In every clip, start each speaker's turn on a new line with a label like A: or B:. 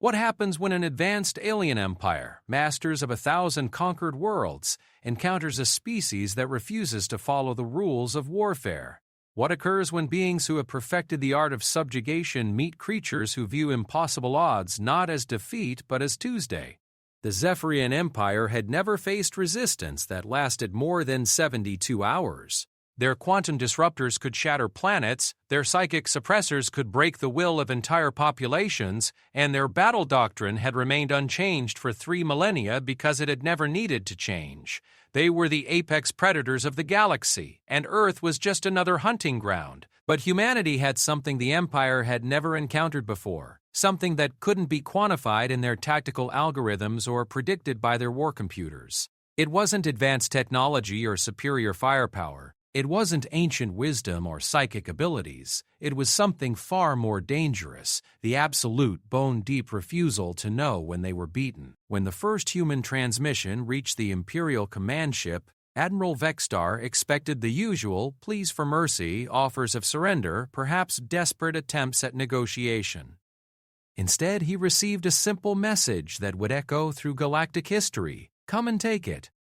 A: What happens when an advanced alien empire, masters of 1,000 conquered worlds, encounters a species that refuses to follow the rules of warfare? What occurs when beings who have perfected the art of subjugation meet creatures who view impossible odds not as defeat but as Tuesday? The Zephyrian Empire had never faced resistance that lasted more than 72 hours. Their quantum disruptors could shatter planets, their psychic suppressors could break the will of entire populations, and their battle doctrine had remained unchanged for 3 millennia because it had never needed to change. They were the apex predators of the galaxy, and Earth was just another hunting ground. But humanity had something the Empire had never encountered before, something that couldn't be quantified in their tactical algorithms or predicted by their war computers. It wasn't advanced technology or superior firepower. It wasn't ancient wisdom or psychic abilities. It was something far more dangerous, the absolute bone-deep refusal to know when they were beaten. When the first human transmission reached the Imperial command ship, Admiral Vexstar expected the usual pleas for mercy, offers of surrender, perhaps desperate attempts at negotiation. Instead, he received a simple message that would echo through galactic history: "Come and take it."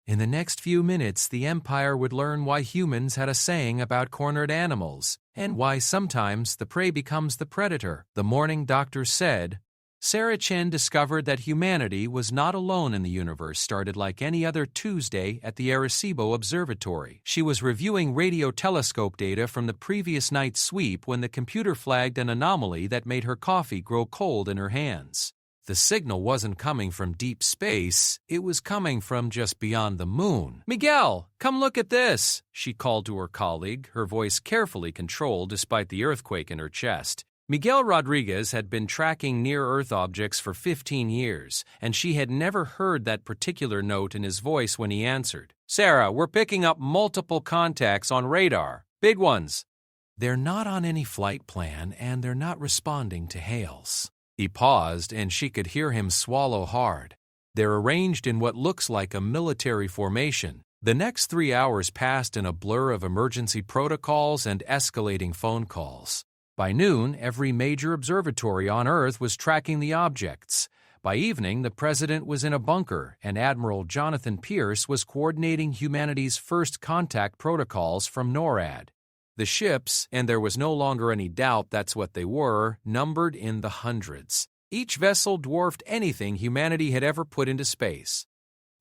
A: In the next few minutes, the Empire would learn why humans had a saying about cornered animals, and why sometimes the prey becomes the predator. The morning doctor said, Sarah Chen discovered that humanity was not alone in the universe started like any other Tuesday at the Arecibo Observatory. She was reviewing radio telescope data from the previous night's sweep when the computer flagged an anomaly that made her coffee grow cold in her hands. The signal wasn't coming from deep space, it was coming from just beyond the moon. "Miguel, come look at this," she called to her colleague, her voice carefully controlled despite the earthquake in her chest. Miguel Rodriguez had been tracking near-Earth objects for 15 years, and she had never heard that particular note in his voice when he answered. "Sarah, we're picking up multiple contacts on radar. Big ones." "They're not on any flight plan, and they're not responding to hails." He paused, and she could hear him swallow hard. They're arranged in what looks like a military formation. The next 3 hours passed in a blur of emergency protocols and escalating phone calls. By noon, every major observatory on Earth was tracking the objects. By evening, the president was in a bunker, and Admiral Jonathan Pierce was coordinating humanity's first contact protocols from NORAD. The ships, and there was no longer any doubt that's what they were, numbered in the hundreds. Each vessel dwarfed anything humanity had ever put into space.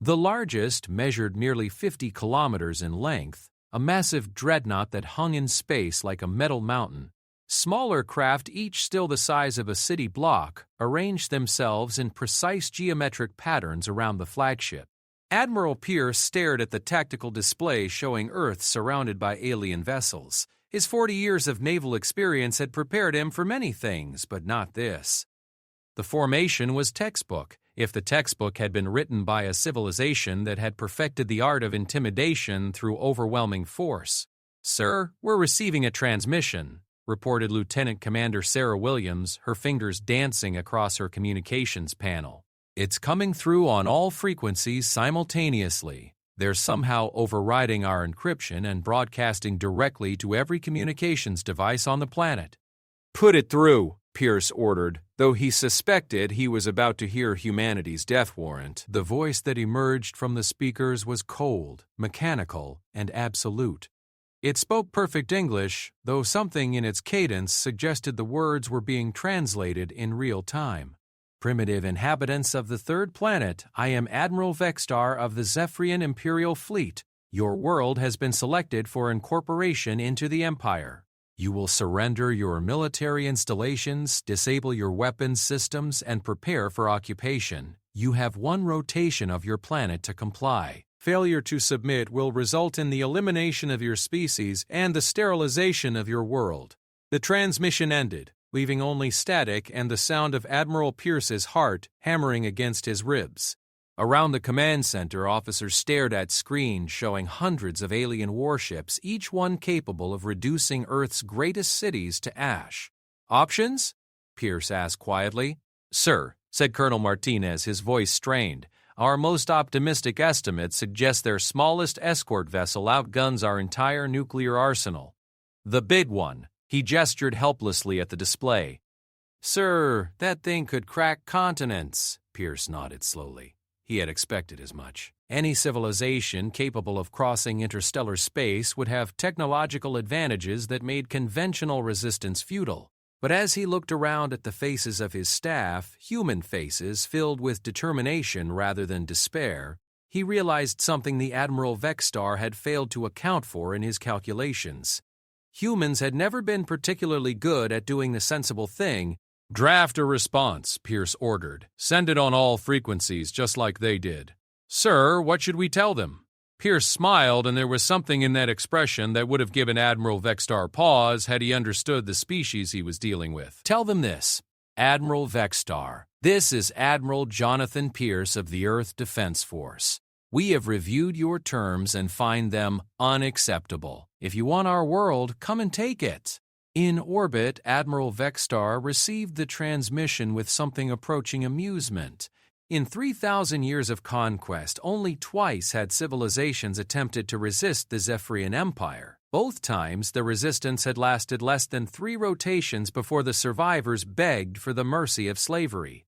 A: The largest measured nearly 50 kilometers in length, a massive dreadnought that hung in space like a metal mountain. Smaller craft, each still the size of a city block, arranged themselves in precise geometric patterns around the flagship. Admiral Pierce stared at the tactical display showing Earth surrounded by alien vessels. His 40 years of naval experience had prepared him for many things, but not this. The formation was textbook, if the textbook had been written by a civilization that had perfected the art of intimidation through overwhelming force. "Sir, we're receiving a transmission," reported Lieutenant Commander Sarah Williams, her fingers dancing across her communications panel. "It's coming through on all frequencies simultaneously. They're somehow overriding our encryption and broadcasting directly to every communications device on the planet." "Put it through," Pierce ordered, though he suspected he was about to hear humanity's death warrant. The voice that emerged from the speakers was cold, mechanical, and absolute. It spoke perfect English, though something in its cadence suggested the words were being translated in real time. "Primitive inhabitants of the third planet, I am Admiral Vexstar of the Zephyrian Imperial Fleet. Your world has been selected for incorporation into the Empire. You will surrender your military installations, disable your weapons systems, and prepare for occupation. You have 1 rotation of your planet to comply. Failure to submit will result in the elimination of your species and the sterilization of your world." The transmission ended, leaving only static and the sound of Admiral Pierce's heart hammering against his ribs. Around the command center, officers stared at screens showing hundreds of alien warships, each one capable of reducing Earth's greatest cities to ash. "Options?" Pierce asked quietly. "Sir," said Colonel Martinez, his voice strained, "our most optimistic estimate suggests their smallest escort vessel outguns our entire nuclear arsenal. The big one." He gestured helplessly at the display. Sir, that thing could crack continents, Pierce nodded slowly. He had expected as much. Any civilization capable of crossing interstellar space would have technological advantages that made conventional resistance futile. But as he looked around at the faces of his staff, human faces filled with determination rather than despair, he realized something the Admiral Vexstar had failed to account for in his calculations. Humans had never been particularly good at doing the sensible thing. "Draft a response," Pierce ordered. "Send it on all frequencies, just like they did." "Sir, what should we tell them?" Pierce smiled, and there was something in that expression that would have given Admiral Vexstar pause had he understood the species he was dealing with. "Tell them this. Admiral Vexstar, this is Admiral Jonathan Pierce of the Earth Defense Force. We have reviewed your terms and find them unacceptable. If you want our world, come and take it." In orbit, Admiral Vexstar received the transmission with something approaching amusement. In 3,000 years of conquest, only twice had civilizations attempted to resist the Zephyrian Empire. Both times, the resistance had lasted less than 3 rotations before the survivors begged for the mercy of slavery.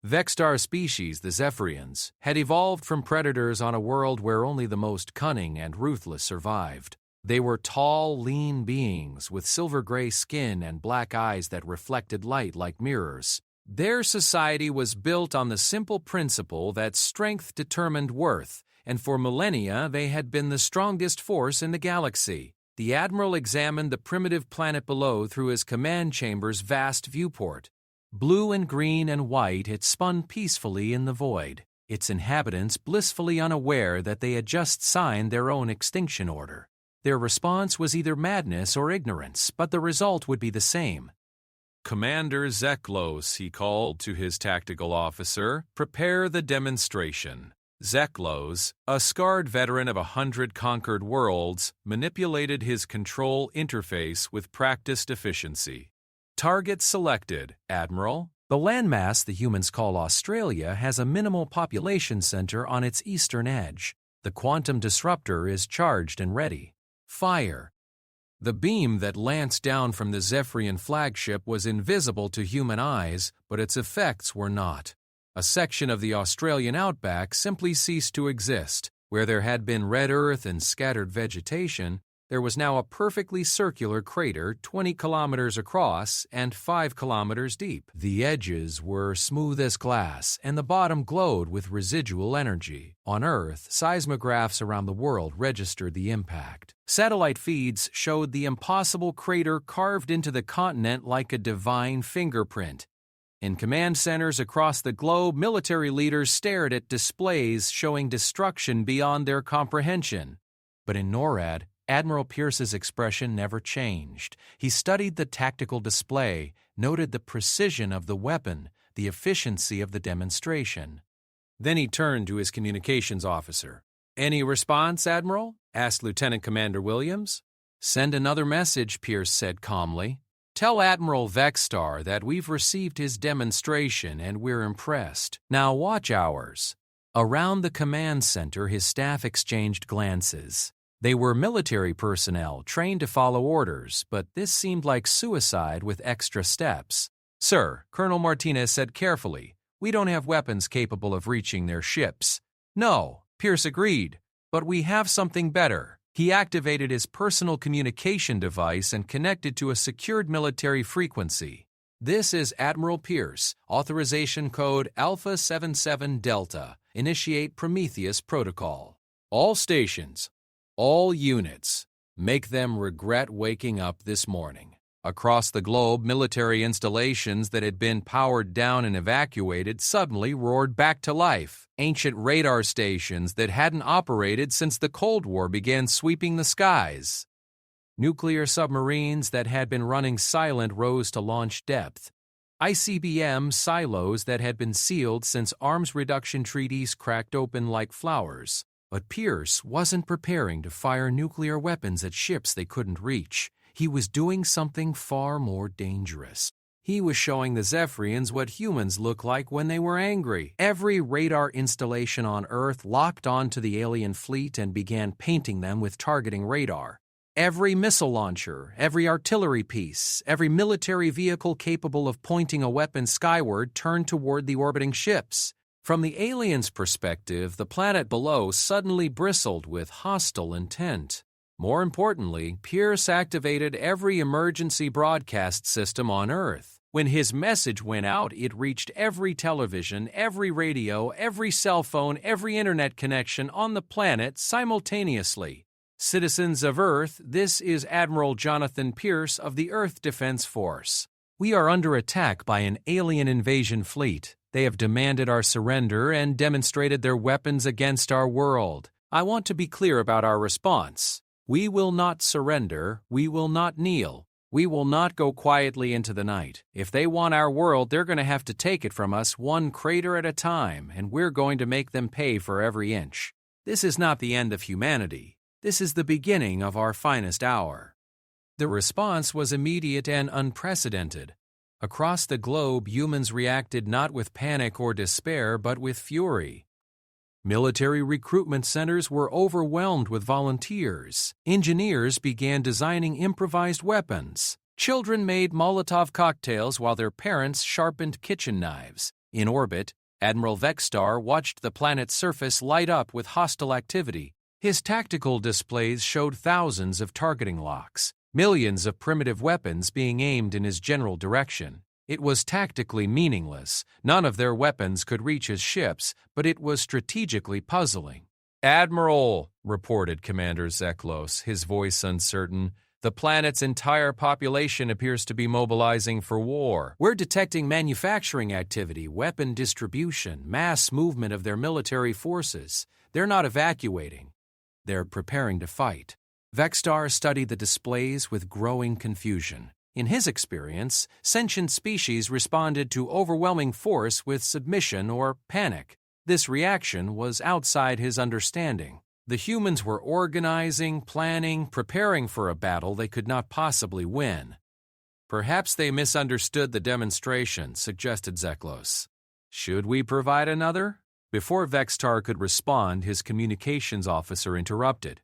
A: Vexstar species, the Zephyrians, had evolved from predators on a world where only the most cunning and ruthless survived. They were tall, lean beings with silver-gray skin and black eyes that reflected light like mirrors. Their society was built on the simple principle that strength determined worth, and for millennia they had been the strongest force in the galaxy. The Admiral examined the primitive planet below through his command chamber's vast viewport. Blue and green and white, it spun peacefully in the void, its inhabitants blissfully unaware that they had just signed their own extinction order. Their response was either madness or ignorance, but the result would be the same. "Commander Zeklos," he called to his tactical officer, "prepare the demonstration." Zeklos, a scarred veteran of 100 conquered worlds, manipulated his control interface with practiced efficiency. "Target selected, Admiral." The landmass the humans call Australia has a minimal population center on its eastern edge. The quantum disruptor is charged and ready. Fire. The beam that lanced down from the Zephyrian flagship was invisible to human eyes, but its effects were not. A section of the Australian outback simply ceased to exist. Where there had been red earth and scattered vegetation, there was now a perfectly circular crater 20 kilometers across and 5 kilometers deep. The edges were smooth as glass, and the bottom glowed with residual energy. On Earth, seismographs around the world registered the impact. Satellite feeds showed the impossible crater carved into the continent like a divine fingerprint. In command centers across the globe, military leaders stared at displays showing destruction beyond their comprehension. But in NORAD, Admiral Pierce's expression never changed. He studied the tactical display, noted the precision of the weapon, the efficiency of the demonstration. Then he turned to his communications officer. "Any response, Admiral?" asked Lieutenant Commander Williams. "Send another message," Pierce said calmly. "Tell Admiral Vexstar that we've received his demonstration and we're impressed. Now watch ours." Around the command center, his staff exchanged glances. They were military personnel trained to follow orders, but this seemed like suicide with extra steps. "Sir," Colonel Martinez said carefully, "we don't have weapons capable of reaching their ships." "No," Pierce agreed, "but we have something better." He activated his personal communication device and connected to a secured military frequency. "This is Admiral Pierce, authorization code Alpha 77 Delta. Initiate Prometheus protocol. All stations, all units, make them regret waking up this morning." Across the globe, military installations that had been powered down and evacuated suddenly roared back to life. Ancient radar stations that hadn't operated since the Cold War began sweeping the skies. Nuclear submarines that had been running silent rose to launch depth. ICBM silos that had been sealed since arms reduction treaties cracked open like flowers. But Pierce wasn't preparing to fire nuclear weapons at ships they couldn't reach. He was doing something far more dangerous. He was showing the Zephyrians what humans look like when they were angry. Every radar installation on Earth locked onto the alien fleet and began painting them with targeting radar. Every missile launcher, every artillery piece, every military vehicle capable of pointing a weapon skyward turned toward the orbiting ships. From the aliens' perspective, the planet below suddenly bristled with hostile intent. More importantly, Pierce activated every emergency broadcast system on Earth. When his message went out, it reached every television, every radio, every cell phone, every internet connection on the planet simultaneously. Citizens of Earth, this is Admiral Jonathan Pierce of the Earth Defense Force. We are under attack by an alien invasion fleet. They have demanded our surrender and demonstrated their weapons against our world. I want to be clear about our response. We will not surrender. We will not kneel. We will not go quietly into the night. If they want our world, they're going to have to take it from us one crater at a time, and we're going to make them pay for every inch. This is not the end of humanity. This is the beginning of our finest hour. The response was immediate and unprecedented. Across the globe, humans reacted not with panic or despair, but with fury. Military recruitment centers were overwhelmed with volunteers. Engineers began designing improvised weapons. Children made Molotov cocktails while their parents sharpened kitchen knives. In orbit, Admiral Vexstar watched the planet's surface light up with hostile activity. His tactical displays showed thousands of targeting locks, millions of primitive weapons being aimed in his general direction. It was tactically meaningless. None of their weapons could reach his ships, but it was strategically puzzling. "Admiral," reported Commander Zeklos, his voice uncertain, "the planet's entire population appears to be mobilizing for war. We're detecting manufacturing activity, weapon distribution, mass movement of their military forces. They're not evacuating. They're preparing to fight." Vexstar studied the displays with growing confusion. In his experience, sentient species responded to overwhelming force with submission or panic. This reaction was outside his understanding. The humans were organizing, planning, preparing for a battle they could not possibly win. "Perhaps they misunderstood the demonstration," suggested Zeklos. "Should we provide another?" Before Vexstar could respond, his communications officer interrupted.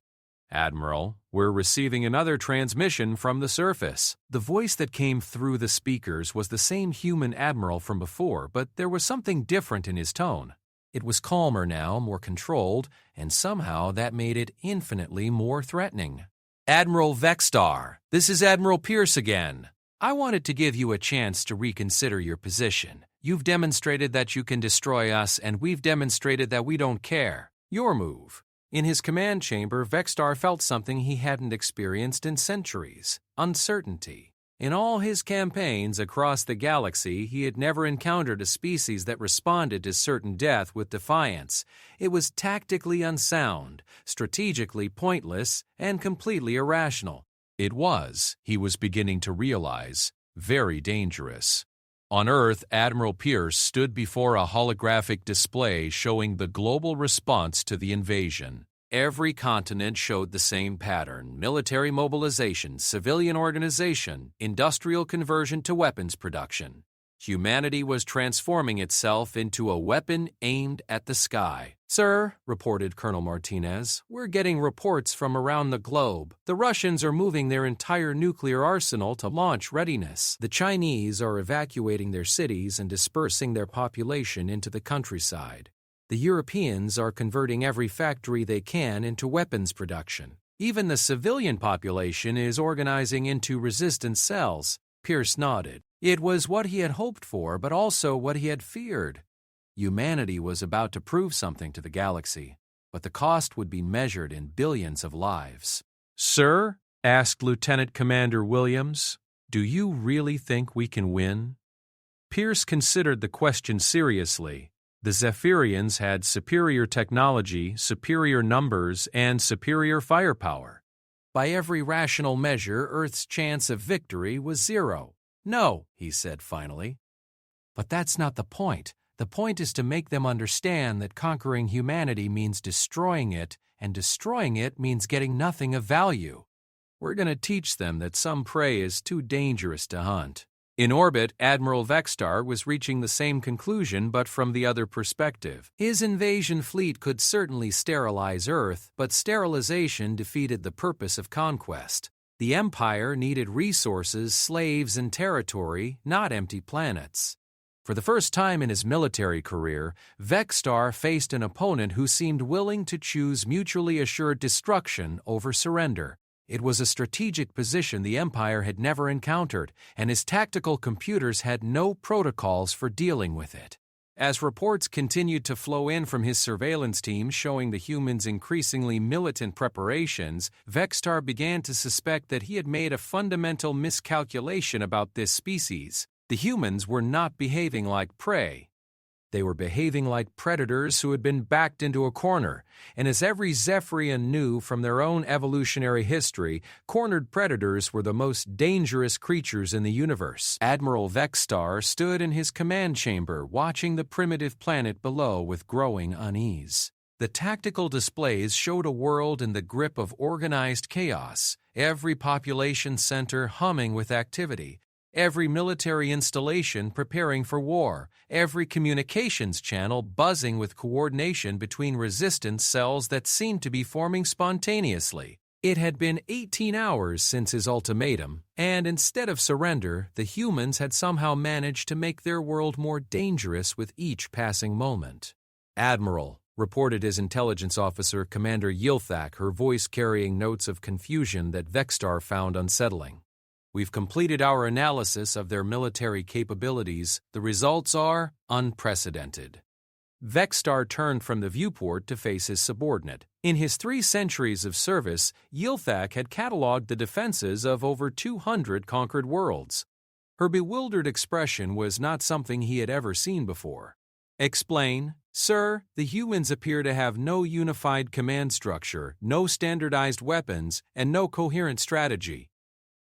A: "Admiral, we're receiving another transmission from the surface." The voice that came through the speakers was the same human admiral from before, but there was something different in his tone. It was calmer now, more controlled, and somehow that made it infinitely more threatening. "Admiral Vexstar, this is Admiral Pierce again. I wanted to give you a chance to reconsider your position. You've demonstrated that you can destroy us, and we've demonstrated that we don't care. Your move." In his command chamber, Vexstar felt something he hadn't experienced in centuries: uncertainty. In all his campaigns across the galaxy, he had never encountered a species that responded to certain death with defiance. It was tactically unsound, strategically pointless, and completely irrational. It was, he was beginning to realize, very dangerous. On Earth, Admiral Pierce stood before a holographic display showing the global response to the invasion. Every continent showed the same pattern: military mobilization, civilian organization, industrial conversion to weapons production. Humanity was transforming itself into a weapon aimed at the sky. "Sir," reported Colonel Martinez, "we're getting reports from around the globe. The Russians are moving their entire nuclear arsenal to launch readiness. The Chinese are evacuating their cities and dispersing their population into the countryside. The Europeans are converting every factory they can into weapons production. Even the civilian population is organizing into resistance cells." Pierce nodded. It was what he had hoped for, but also what he had feared. Humanity was about to prove something to the galaxy, but the cost would be measured in billions of lives. "Sir," asked Lieutenant Commander Williams, "do you really think we can win?" Pierce considered the question seriously. The Zephyrians had superior technology, superior numbers, and superior firepower. By every rational measure, Earth's chance of victory was zero. "No," he said finally. "But that's not the point. The point is to make them understand that conquering humanity means destroying it, and destroying it means getting nothing of value. We're going to teach them that some prey is too dangerous to hunt." In orbit, Admiral Vexstar was reaching the same conclusion but from the other perspective. His invasion fleet could certainly sterilize Earth, but sterilization defeated the purpose of conquest. The Empire needed resources, slaves, and territory, not empty planets. For the first time in his military career, Vexstar faced an opponent who seemed willing to choose mutually assured destruction over surrender. It was a strategic position the Empire had never encountered, and his tactical computers had no protocols for dealing with it. As reports continued to flow in from his surveillance team showing the humans' increasingly militant preparations, Vexstar began to suspect that he had made a fundamental miscalculation about this species. The humans were not behaving like prey. They were behaving like predators who had been backed into a corner, and as every Zephyrian knew from their own evolutionary history, cornered predators were the most dangerous creatures in the universe. Admiral Vexstar stood in his command chamber watching the primitive planet below with growing unease. The tactical displays showed a world in the grip of organized chaos, every population center humming with activity, every military installation preparing for war, every communications channel buzzing with coordination between resistance cells that seemed to be forming spontaneously. It had been 18 hours since his ultimatum, and instead of surrender, the humans had somehow managed to make their world more dangerous with each passing moment. "Admiral," reported his intelligence officer, Commander Yilthak, her voice carrying notes of confusion that Vexstar found unsettling. "We've completed our analysis of their military capabilities. The results are unprecedented." Vexstar turned from the viewport to face his subordinate. In his 3 centuries of service, Yilthak had cataloged the defenses of over 200 conquered worlds. Her bewildered expression was not something he had ever seen before. "Explain." "Sir, the humans appear to have no unified command structure, no standardized weapons, and no coherent strategy.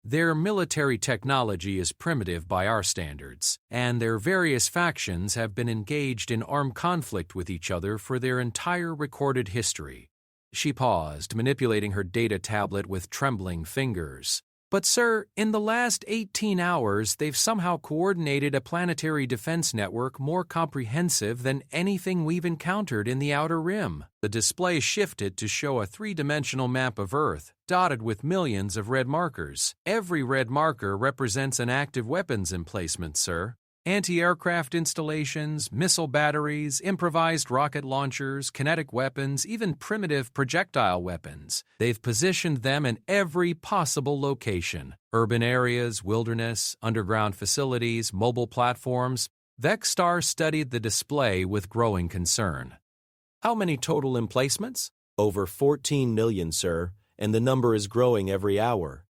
A: Their military technology is primitive by our standards, and their various factions have been engaged in armed conflict with each other for their entire recorded history." She paused, manipulating her data tablet with trembling fingers. "But sir, in the last 18 hours, they've somehow coordinated a planetary defense network more comprehensive than anything we've encountered in the Outer Rim." The display shifted to show a 3-dimensional map of Earth, dotted with millions of red markers. "Every red marker represents an active weapons emplacement, sir. Anti-aircraft installations, missile batteries, improvised rocket launchers, kinetic weapons, even primitive projectile weapons. They've positioned them in every possible location: urban areas, wilderness, underground facilities, mobile platforms." Vexstar studied the display with growing concern. "How many total emplacements?"
B: "Over 14 million, sir, and the number is growing every hour."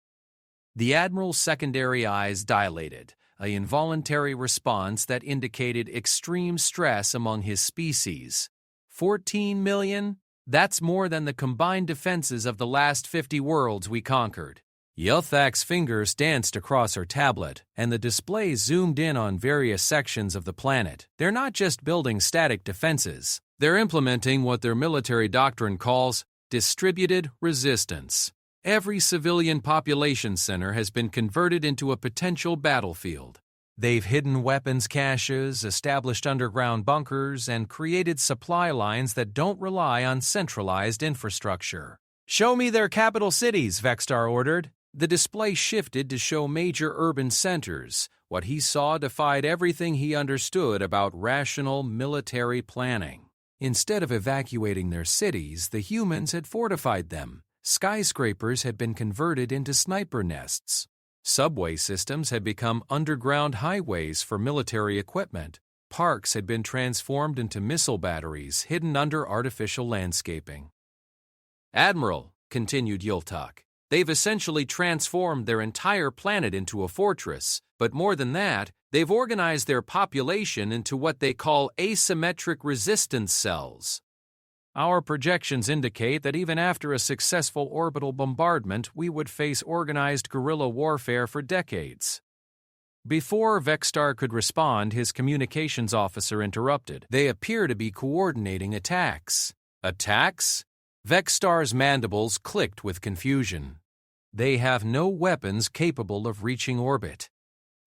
A: The Admiral's secondary eyes dilated, an involuntary response that indicated extreme stress among his species. 14 million? That's more than the combined defenses of the last 50 worlds we conquered. Yilthak's fingers danced across her tablet, and the display zoomed in on various sections of the planet. They're not just building static defenses. They're implementing what their military doctrine calls distributed resistance. Every civilian population center has been converted into a potential battlefield. They've hidden weapons caches, established underground bunkers, and created supply lines that don't rely on centralized infrastructure. "Show me their capital cities," Vexstar ordered. The display shifted to show major urban centers. What he saw defied everything he understood about rational military planning. Instead of evacuating their cities, the humans had fortified them. Skyscrapers had been converted into sniper nests. Subway systems had become underground highways for military equipment. Parks had been transformed into missile batteries hidden under artificial landscaping. "Admiral," continued Yilthak, "they've essentially transformed their entire planet into a fortress, but more than that, they've organized their population into what they call asymmetric resistance cells. Our projections indicate that even after a successful orbital bombardment, we would face organized guerrilla warfare for decades." Before Vexstar could respond, his communications officer interrupted. "They appear to be coordinating attacks." "Attacks?" Vexstar's mandibles clicked with confusion. "They have no weapons capable of reaching orbit."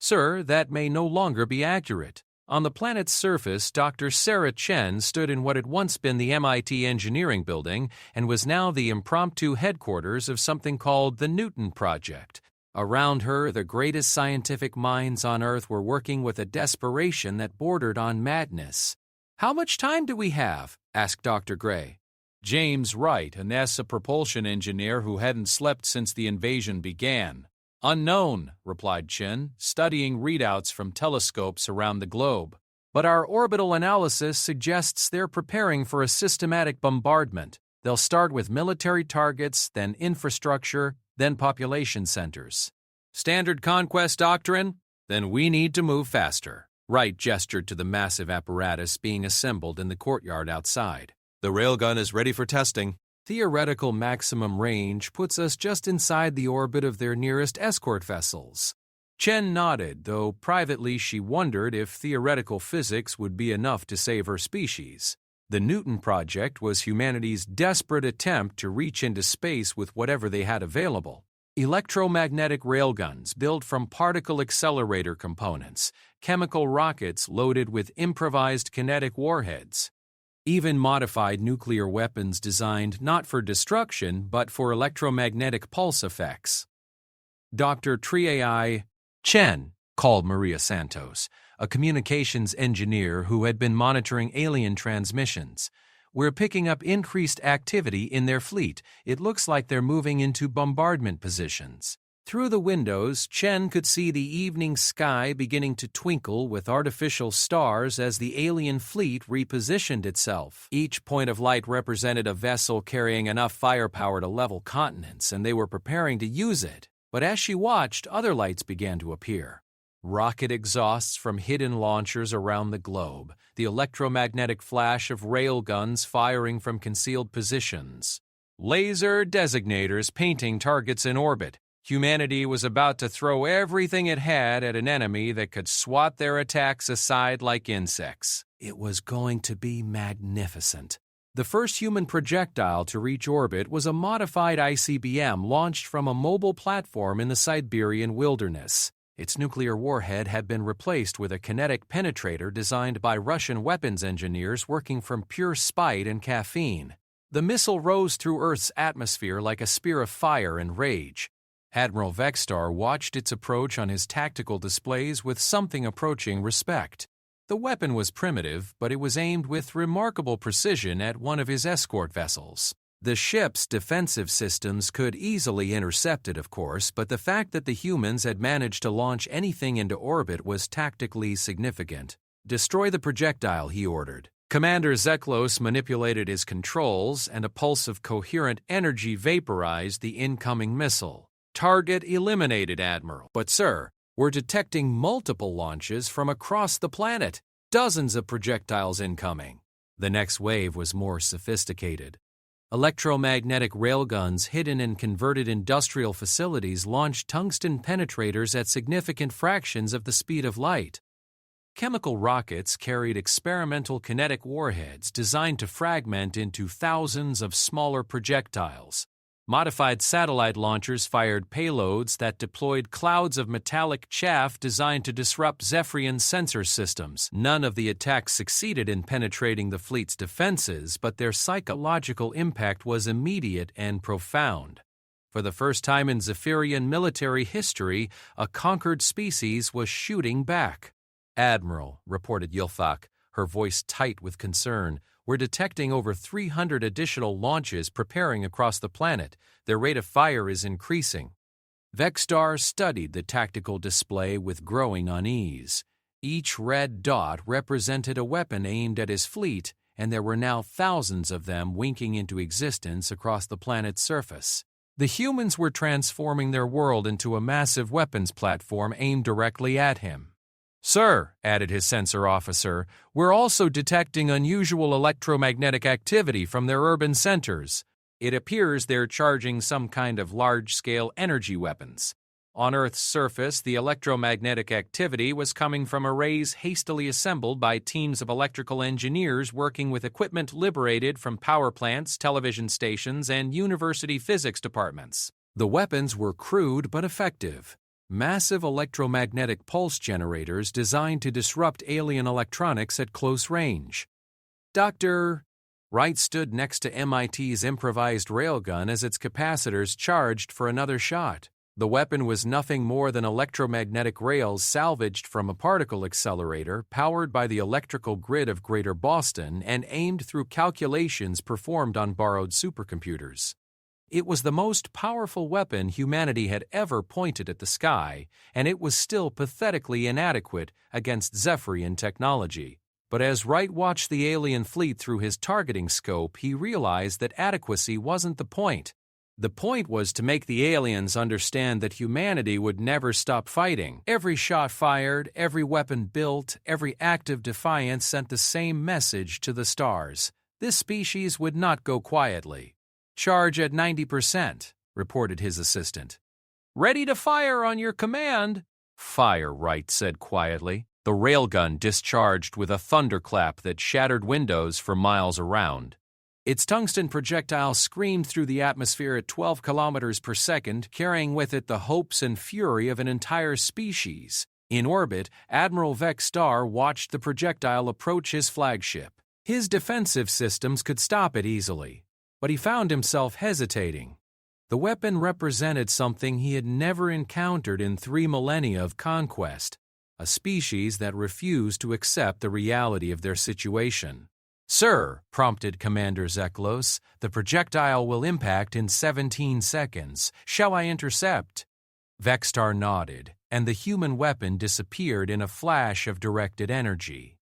A: Sir, that may no longer be accurate. On the planet's surface, Dr. Sarah Chen stood in what had once been the MIT Engineering Building and was now the impromptu headquarters of something called the Newton Project. Around her, the greatest scientific minds on Earth were working with a desperation that bordered on madness. "How much time do we have?" asked Dr. Gray.
C: James Wright, a NASA propulsion engineer who hadn't slept since the invasion began. "Unknown," replied Chen, studying readouts from telescopes around the globe.
A: "But our orbital analysis suggests they're preparing for a systematic bombardment. They'll start with military targets, then infrastructure, then population centers." "Standard conquest doctrine? Then we need to move faster." Wright gestured to the massive apparatus being assembled in the courtyard outside.
B: The railgun is ready for testing.
A: Theoretical maximum range puts us just inside the orbit of their nearest escort vessels. Chen nodded, though privately she wondered if theoretical physics would be enough to save her species. The Newton Project was humanity's desperate attempt to reach into space with whatever they had available. Electromagnetic railguns built from particle accelerator components, chemical rockets loaded with improvised kinetic warheads, even modified nuclear weapons designed not for destruction but for electromagnetic pulse effects. Dr. Triai Chen called Maria Santos, a communications engineer who had been monitoring alien transmissions. "We're picking up increased activity in their fleet. It looks like they're moving into bombardment positions." Through the windows, Chen could see the evening sky beginning to twinkle with artificial stars as the alien fleet repositioned itself. Each point of light represented a vessel carrying enough firepower to level continents, and they were preparing to use it. But as she watched, other lights began to appear. Rocket exhausts from hidden launchers around the globe, the electromagnetic flash of railguns firing from concealed positions, laser designators painting targets in orbit. Humanity was about to throw everything it had at an enemy that could swat their attacks aside like insects. It was going to be magnificent. The first human projectile to reach orbit was a modified ICBM launched from a mobile platform in the Siberian wilderness. Its nuclear warhead had been replaced with a kinetic penetrator designed by Russian weapons engineers working from pure spite and caffeine. The missile rose through Earth's atmosphere like a spear of fire and rage. Admiral Vexstar watched its approach on his tactical displays with something approaching respect. The weapon was primitive, but it was aimed with remarkable precision at one of his escort vessels. The ship's defensive systems could easily intercept it, of course, but the fact that the humans had managed to launch anything into orbit was tactically significant. "Destroy the projectile," he ordered. Commander Zeklos manipulated his controls, and a pulse of coherent energy vaporized the incoming missile. "Target eliminated, Admiral." "But, sir, we're detecting multiple launches from across the planet. Dozens of projectiles incoming." The next wave was more sophisticated. Electromagnetic railguns hidden in converted industrial facilities launched tungsten penetrators at significant fractions of the speed of light. Chemical rockets carried experimental kinetic warheads designed to fragment into thousands of smaller projectiles. Modified satellite launchers fired payloads that deployed clouds of metallic chaff designed to disrupt Zephyrian sensor systems. None of the attacks succeeded in penetrating the fleet's defenses, but their psychological impact was immediate and profound. For the first time in Zephyrian military history, a conquered species was shooting back. "Admiral," reported Yilfak, her voice tight with concern, "we're detecting over 300 additional launches preparing across the planet. Their rate of fire is increasing." Vexstar studied the tactical display with growing unease. Each red dot represented a weapon aimed at his fleet, and there were now thousands of them winking into existence across the planet's surface. The humans were transforming their world into a massive weapons platform aimed directly at him. "Sir," added his sensor officer, "we're also detecting unusual electromagnetic activity from their urban centers. It appears they're charging some kind of large-scale energy weapons. On Earth's surface, the electromagnetic activity was coming from arrays hastily assembled by teams of electrical engineers working with equipment liberated from power plants, television stations, and university physics departments. The weapons were crude but effective. massive electromagnetic pulse generators designed to disrupt alien electronics at close range. Dr. Wright stood next to MIT's improvised railgun as its capacitors charged for another shot. The weapon was nothing more than electromagnetic rails salvaged from a particle accelerator powered by the electrical grid of Greater Boston and aimed through calculations performed on borrowed supercomputers. It was the most powerful weapon humanity had ever pointed at the sky, and it was still pathetically inadequate against Zephyrian technology. But as Wright watched the alien fleet through his targeting scope, he realized that adequacy wasn't the point. The point was to make the aliens understand that humanity would never stop fighting. Every shot fired, every weapon built, every act of defiance sent the same message to the stars. This species would not go quietly. "Charge at 90%, reported his assistant. "Ready to fire on your command." "Fire," Wright said quietly. The railgun discharged with a thunderclap that shattered windows for miles around. Its tungsten projectile screamed through the atmosphere at 12 kilometers per second, carrying with it the hopes and fury of an entire species. In orbit, Admiral Vex Star watched the projectile approach his flagship. His defensive systems could stop it easily, but he found himself hesitating. The weapon represented something he had never encountered in 3 millennia of conquest. A species that refused to accept the reality of their situation. "Sir," prompted Commander Zeklos, "the projectile will impact in 17 seconds. Shall I intercept?" Vexstar nodded, and the human weapon disappeared in a flash of directed energy.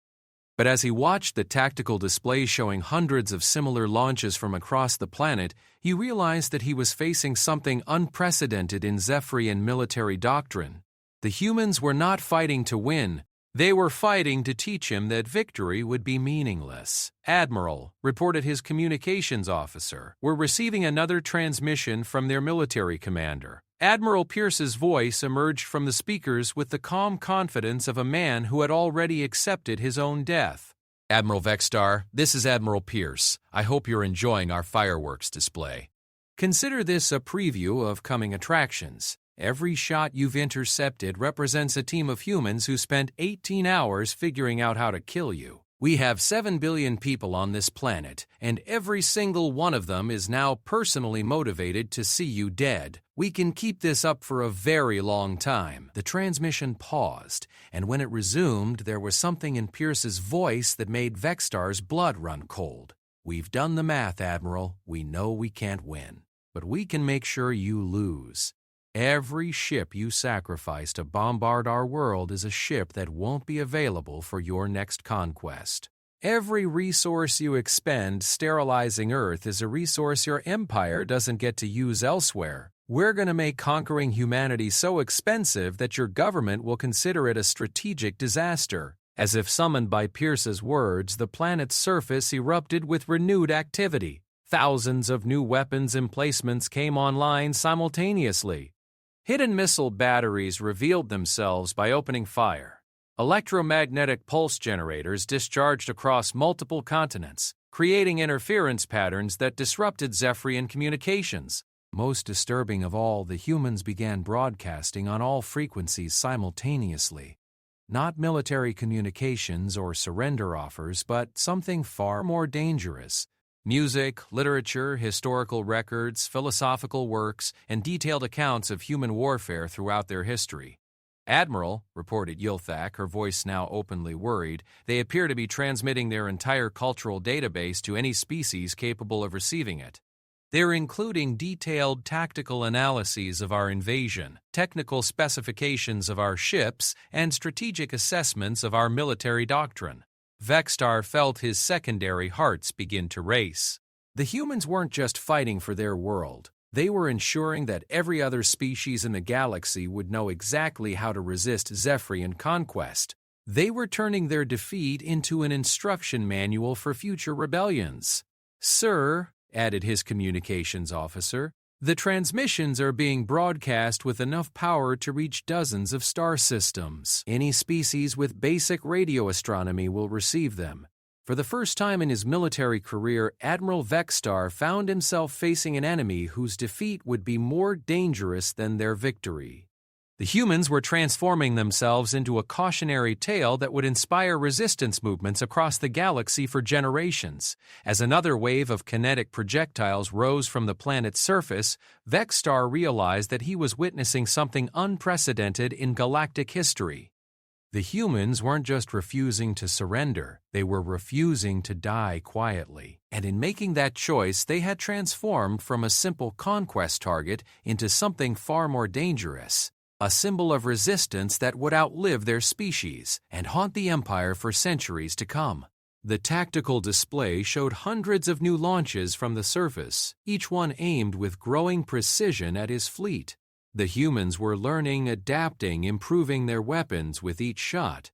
A: But as he watched the tactical display showing hundreds of similar launches from across the planet, he realized that he was facing something unprecedented in Zephyrian military doctrine. The humans were not fighting to win. They were fighting to teach him that victory would be meaningless. "Admiral," reported his communications officer, "we're receiving another transmission from their military commander." Admiral Pierce's voice emerged from the speakers with the calm confidence of a man who had already accepted his own death. "Admiral Vexstar, this is Admiral Pierce. I hope you're enjoying our fireworks display. Consider this a preview of coming attractions. Every shot you've intercepted represents a team of humans who spent 18 hours figuring out how to kill you. We have 7 billion people on this planet, and every single one of them is now personally motivated to see you dead. We can keep this up for a very long time." The transmission paused, and when it resumed, there was something in Pierce's voice that made Vexstar's blood run cold. "We've done the math, Admiral. We know we can't win, but we can make sure you lose. Every ship you sacrifice to bombard our world is a ship that won't be available for your next conquest. Every resource you expend sterilizing Earth is a resource your empire doesn't get to use elsewhere. We're going to make conquering humanity so expensive that your government will consider it a strategic disaster." As if summoned by Pierce's words, the planet's surface erupted with renewed activity. Thousands of new weapons emplacements came online simultaneously. Hidden missile batteries revealed themselves by opening fire. Electromagnetic pulse generators discharged across multiple continents, creating interference patterns that disrupted Zephyrian communications. Most disturbing of all, the humans began broadcasting on all frequencies simultaneously. Not military communications or surrender offers, but something far more dangerous. Music, literature, historical records, philosophical works, and detailed accounts of human warfare throughout their history. "Admiral," reported Yilthak, her voice now openly worried, "they appear to be transmitting their entire cultural database to any species capable of receiving it. They're including detailed tactical analyses of our invasion, technical specifications of our ships, and strategic assessments of our military doctrine." Vexstar felt his secondary hearts begin to race. The humans weren't just fighting for their world. They were ensuring that every other species in the galaxy would know exactly how to resist Zephyrian conquest. They were turning their defeat into an instruction manual for future rebellions. "Sir," added his communications officer, "the transmissions are being broadcast with enough power to reach dozens of star systems. Any species with basic radio astronomy will receive them." For the first time in his military career, Admiral Vexstar found himself facing an enemy whose defeat would be more dangerous than their victory. The humans were transforming themselves into a cautionary tale that would inspire resistance movements across the galaxy for generations. As another wave of kinetic projectiles rose from the planet's surface, Vexstar realized that he was witnessing something unprecedented in galactic history. The humans weren't just refusing to surrender, they were refusing to die quietly. And in making that choice, they had transformed from a simple conquest target into something far more dangerous. A symbol of resistance that would outlive their species and haunt the Empire for centuries to come. The tactical display showed hundreds of new launches from the surface, each one aimed with growing precision at his fleet. The humans were learning, adapting, improving their weapons with each shot.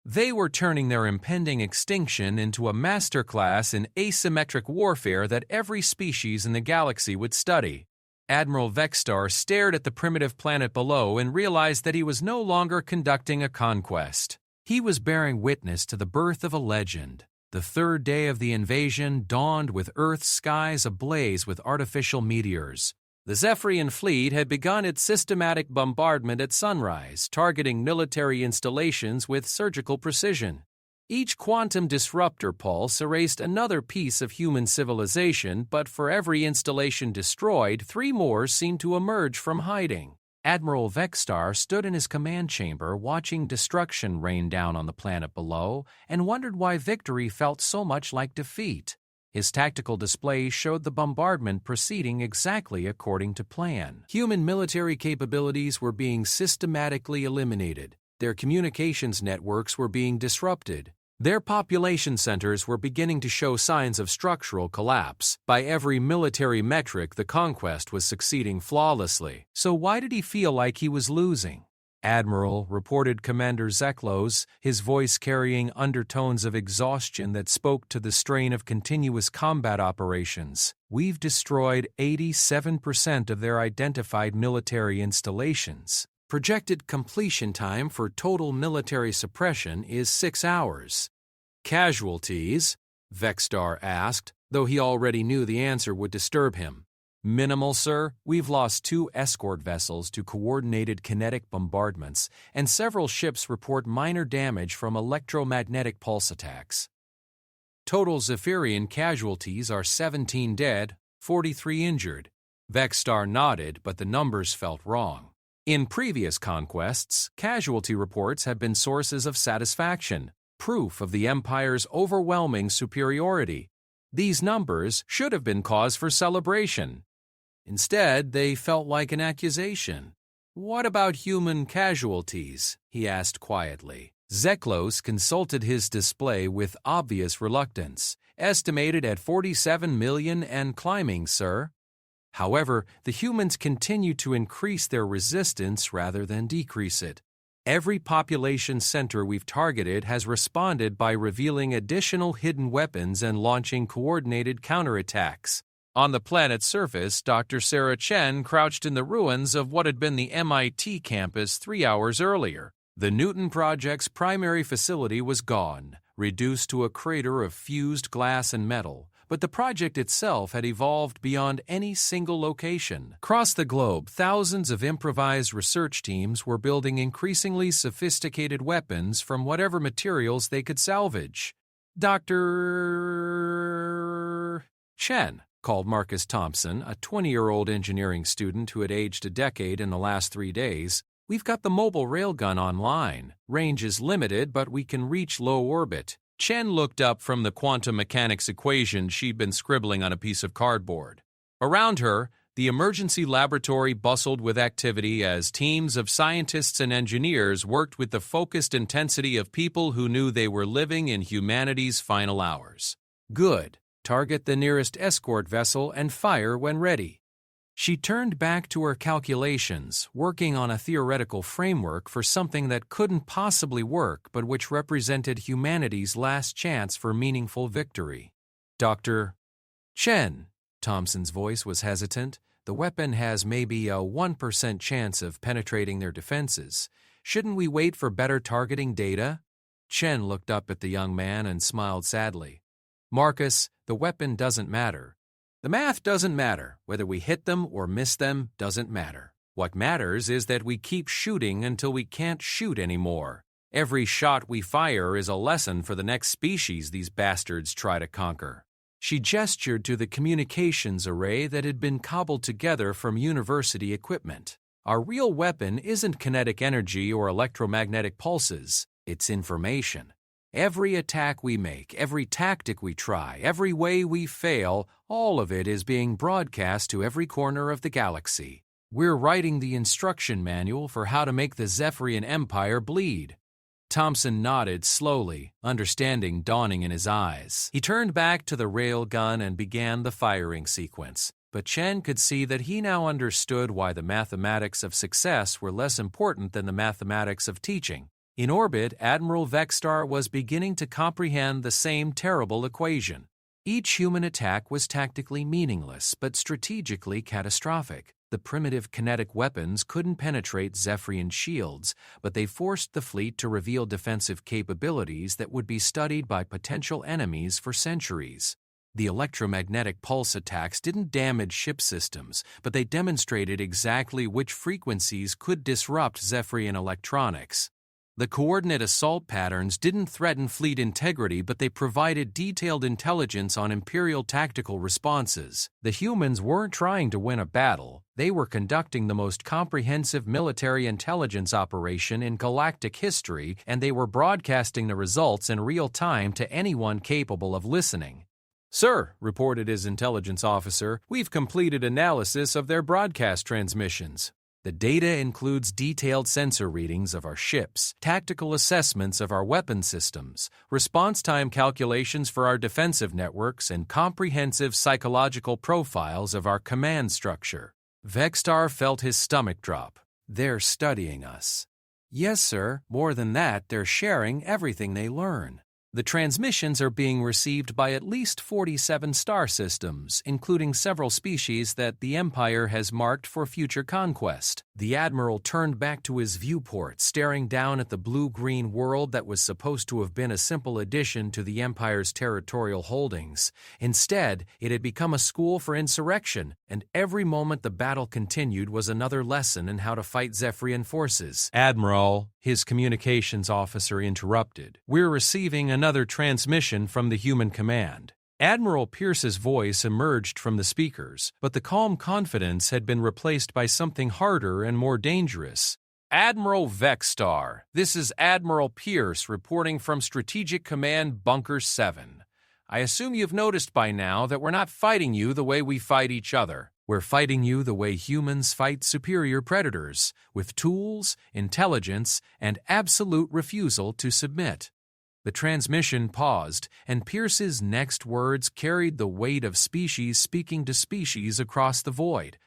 A: They were turning their impending extinction into a masterclass in asymmetric warfare that every species in the galaxy would study. Admiral Vexstar stared at the primitive planet below and realized that he was no longer conducting a conquest. He was bearing witness to the birth of a legend. The third day of the invasion dawned with Earth's skies ablaze with artificial meteors. The Zephyrian fleet had begun its systematic bombardment at sunrise, targeting military installations with surgical precision. Each quantum disruptor pulse erased another piece of human civilization, but for every installation destroyed, 3 more seemed to emerge from hiding. Admiral Vexstar stood in his command chamber watching destruction rain down on the planet below and wondered why victory felt so much like defeat. His tactical display showed the bombardment proceeding exactly according to plan. Human military capabilities were being systematically eliminated. Their communications networks were being disrupted. Their population centers were beginning to show signs of structural collapse. By every military metric, the conquest was succeeding flawlessly. So why did he feel like he was losing? Admiral, reported Commander Zeklos, his voice carrying undertones of exhaustion that spoke to the strain of continuous combat operations. We've destroyed 87% of their identified military installations. Projected completion time for total military suppression is 6 hours. Casualties? Vexstar asked, though he already knew the answer would disturb him. Minimal, sir. We've lost 2 escort vessels to coordinated kinetic bombardments, and several ships report minor damage from electromagnetic pulse attacks. Total Zephyrian casualties are 17 dead, 43 injured. Vexstar nodded, but the numbers felt wrong. In previous conquests, casualty reports have been sources of satisfaction, proof of the Empire's overwhelming superiority. These numbers should have been cause for celebration. Instead, they felt like an accusation. "What about human casualties?" he asked quietly. Zeklos consulted his display with obvious reluctance. "Estimated at 47 million and climbing, sir." However, the humans continue to increase their resistance rather than decrease it. Every population center we've targeted has responded by revealing additional hidden weapons and launching coordinated counterattacks. On the planet's surface, Dr. Sarah Chen crouched in the ruins of what had been the MIT campus 3 hours earlier. The Newton Project's primary facility was gone, reduced to a crater of fused glass and metal, but the project itself had evolved beyond any single location. Across the globe, thousands of improvised research teams were building increasingly sophisticated weapons from whatever materials they could salvage. Dr. Chen, called Marcus Thompson, a 20-year-old engineering student who had aged a decade in the last 3 days, "We've got the mobile railgun online. Range is limited, but we can reach low orbit." Chen looked up from the quantum mechanics equation she'd been scribbling on a piece of cardboard. Around her, the emergency laboratory bustled with activity as teams of scientists and engineers worked with the focused intensity of people who knew they were living in humanity's final hours. "Good. Target the nearest escort vessel and fire when ready." She turned back to her calculations, working on a theoretical framework for something that couldn't possibly work but which represented humanity's last chance for meaningful victory. "Dr. Chen," Thompson's voice was hesitant, "the weapon has maybe a 1% chance of penetrating their defenses. Shouldn't we wait for better targeting data?" Chen looked up at the young man and smiled sadly. "Marcus, the weapon doesn't matter. The math doesn't matter. Whether we hit them or miss them doesn't matter. What matters is that we keep shooting until we can't shoot anymore. Every shot we fire is a lesson for the next species these bastards try to conquer." She gestured to the communications array that had been cobbled together from university equipment. "Our real weapon isn't kinetic energy or electromagnetic pulses, it's information. Every attack we make, every tactic we try, every way we fail, all of it is being broadcast to every corner of the galaxy. We're writing the instruction manual for how to make the Zephyrian Empire bleed." Thompson nodded slowly, understanding dawning in his eyes. He turned back to the railgun and began the firing sequence, but Chen could see that he now understood why the mathematics of success were less important than the mathematics of teaching. In orbit, Admiral Vexstar was beginning to comprehend the same terrible equation. Each human attack was tactically meaningless, but strategically catastrophic. The primitive kinetic weapons couldn't penetrate Zephyrian shields, but they forced the fleet to reveal defensive capabilities that would be studied by potential enemies for centuries. The electromagnetic pulse attacks didn't damage ship systems, but they demonstrated exactly which frequencies could disrupt Zephyrian electronics. The coordinate assault patterns didn't threaten fleet integrity, but they provided detailed intelligence on Imperial tactical responses. The humans weren't trying to win a battle, they were conducting the most comprehensive military intelligence operation in galactic history, and they were broadcasting the results in real time to anyone capable of listening. "Sir," reported his intelligence officer, "we've completed analysis of their broadcast transmissions. The data includes detailed sensor readings of our ships, tactical assessments of our weapon systems, response time calculations for our defensive networks, and comprehensive psychological profiles of our command structure." Vexstar felt his stomach drop. "They're studying us." "Yes, sir. More than that, they're sharing everything they learn. The transmissions are being received by at least 47 star systems, including several species that the Empire has marked for future conquest." The Admiral turned back to his viewport, staring down at the blue-green world that was supposed to have been a simple addition to the Empire's territorial holdings. Instead, it had become a school for insurrection, and every moment the battle continued was another lesson in how to fight Zephyrian forces. "Admiral," his communications officer interrupted, "we're receiving another transmission from the human command." Admiral Pierce's voice emerged from the speakers, but the calm confidence had been replaced by something harder and more dangerous. "Admiral Vexstar, this is Admiral Pierce reporting from Strategic Command Bunker 7. I assume you've noticed by now that we're not fighting you the way we fight each other. We're fighting you the way humans fight superior predators, with tools, intelligence, and absolute refusal to submit." The transmission paused, and Pierce's next words carried the weight of species speaking to species across the void.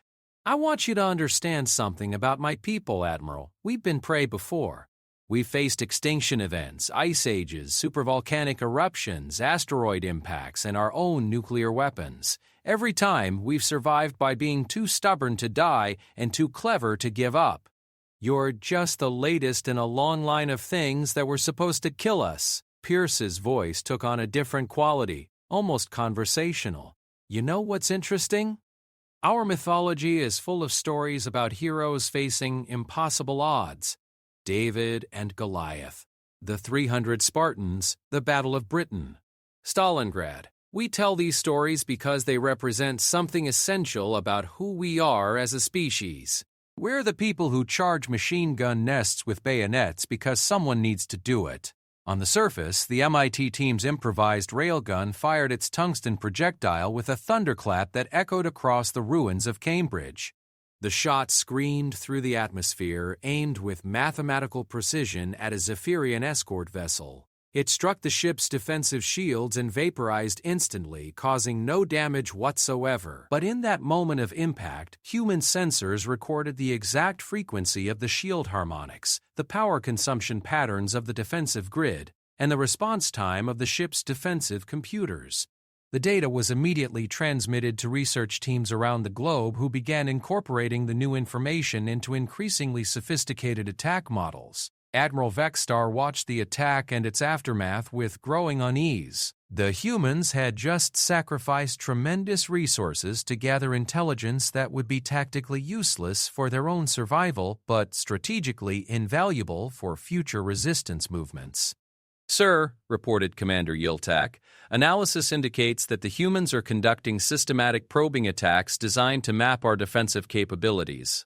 A: "I want you to understand something about my people, Admiral. We've been prey before. We've faced extinction events, ice ages, supervolcanic eruptions, asteroid impacts, and our own nuclear weapons. Every time, we've survived by being too stubborn to die and too clever to give up. You're just the latest in a long line of things that were supposed to kill us." Pierce's voice took on a different quality, almost conversational. "You know what's interesting? Our mythology is full of stories about heroes facing impossible odds. David and Goliath, the 300 Spartans, the Battle of Britain, Stalingrad. We tell these stories because they represent something essential about who we are as a species. We're the people who charge machine gun nests with bayonets because someone needs to do it." On the surface, the MIT team's improvised railgun fired its tungsten projectile with a thunderclap that echoed across the ruins of Cambridge. The shot screamed through the atmosphere, aimed with mathematical precision at a Zephyrian escort vessel. It struck the ship's defensive shields and vaporized instantly, causing no damage whatsoever. But in that moment of impact, human sensors recorded the exact frequency of the shield harmonics, the power consumption patterns of the defensive grid, and the response time of the ship's defensive computers. The data was immediately transmitted to research teams around the globe who began incorporating the new information into increasingly sophisticated attack models. Admiral Vexstar watched the attack and its aftermath with growing unease. The humans had just sacrificed tremendous resources to gather intelligence that would be tactically useless for their own survival, but strategically invaluable for future resistance movements.
C: Sir, reported Commander Yiltak, analysis indicates that the humans are conducting systematic probing attacks designed to map our defensive capabilities.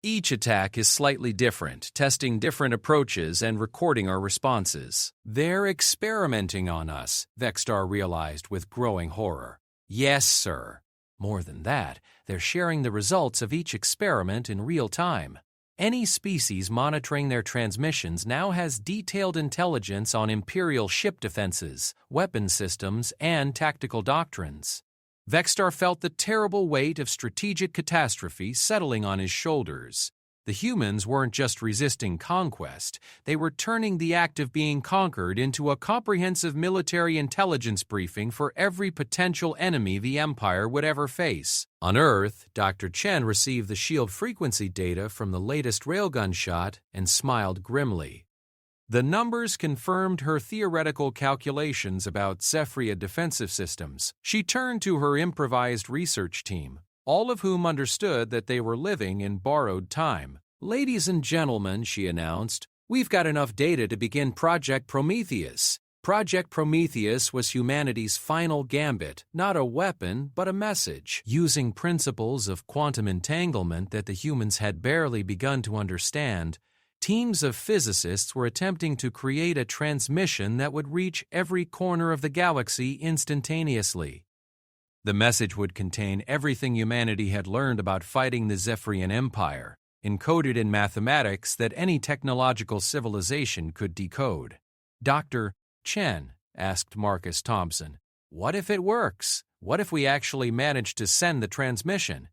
C: Each attack is slightly different, testing different approaches and recording our responses.
A: They're experimenting on us, Vexstar realized with growing horror. Yes, sir. More than that, they're sharing the results of each experiment in real time. Any species monitoring their transmissions now has detailed intelligence on Imperial ship defenses, weapon systems, and tactical doctrines. Vexstar felt the terrible weight of strategic catastrophe settling on his shoulders. The humans weren't just resisting conquest, they were turning the act of being conquered into a comprehensive military intelligence briefing for every potential enemy the Empire would ever face. On Earth, Dr. Chen received the shield frequency data from the latest railgun shot and smiled grimly. The numbers confirmed her theoretical calculations about Zephyria defensive systems. She turned to her improvised research team, all of whom understood that they were living in borrowed time. "Ladies and gentlemen," she announced, "we've got enough data to begin Project Prometheus." Project Prometheus was humanity's final gambit, not a weapon, but a message. Using principles of quantum entanglement that the humans had barely begun to understand, teams of physicists were attempting to create a transmission that would reach every corner of the galaxy instantaneously. The message would contain everything humanity had learned about fighting the Zephyrian Empire, encoded in mathematics that any technological civilization could decode. "Dr. Chen," asked Marcus Thompson, "what if it works? What if we actually manage to send the transmission?"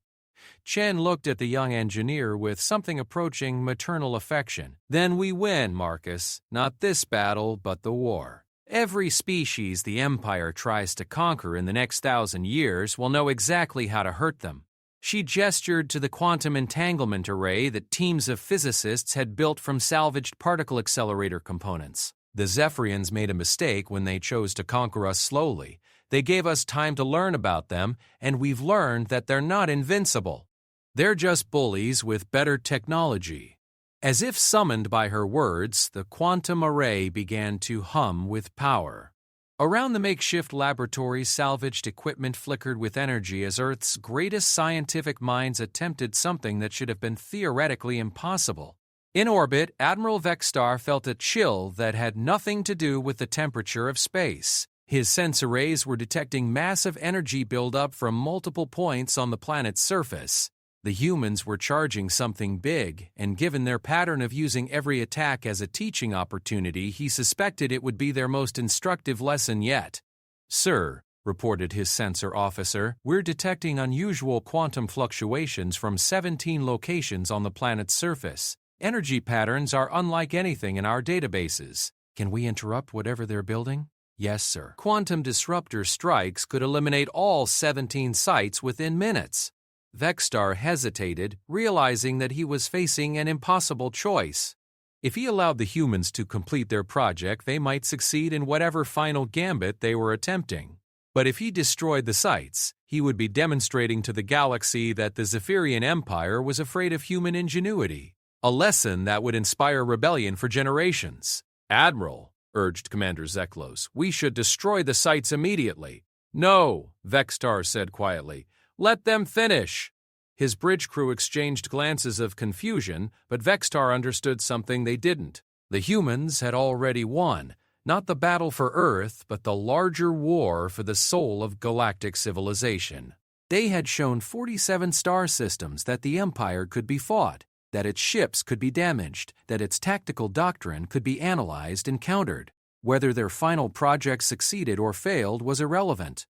A: Chen looked at the young engineer with something approaching maternal affection. "Then we win, Marcus. Not this battle, but the war. Every species the Empire tries to conquer in the next 1,000 years will know exactly how to hurt them." She gestured to the quantum entanglement array that teams of physicists had built from salvaged particle accelerator components. "The Zephyrians made a mistake when they chose to conquer us slowly. They gave us time to learn about them, and we've learned that they're not invincible. They're just bullies with better technology." As if summoned by her words, the quantum array began to hum with power. Around the makeshift laboratory, salvaged equipment flickered with energy as Earth's greatest scientific minds attempted something that should have been theoretically impossible. In orbit, Admiral Vexstar felt a chill that had nothing to do with the temperature of space. His sense arrays were detecting massive energy buildup from multiple points on the planet's surface. The humans were charging something big, and given their pattern of using every attack as a teaching opportunity, he suspected it would be their most instructive lesson yet. "Sir," reported his sensor officer, "we're detecting unusual quantum fluctuations from 17 locations on the planet's surface. Energy patterns are unlike anything in our databases. Can we interrupt whatever they're building?" "Yes, sir." "Quantum disruptor strikes could eliminate all 17 sites within minutes." Vexstar hesitated, realizing that he was facing an impossible choice. If he allowed the humans to complete their project, they might succeed in whatever final gambit they were attempting. But if he destroyed the sites, he would be demonstrating to the galaxy that the Zephyrian Empire was afraid of human ingenuity, a lesson that would inspire rebellion for generations. "Admiral," urged Commander Zeklos, "we should destroy the sites immediately." "No," Vexstar said quietly. "Let them finish." His bridge crew exchanged glances of confusion, but Vexstar understood something they didn't. The humans had already won, not the battle for Earth, but the larger war for the soul of galactic civilization. They had shown 47 star systems that the Empire could be fought, that its ships could be damaged, that its tactical doctrine could be analyzed and countered. Whether their final project succeeded or failed was irrelevant.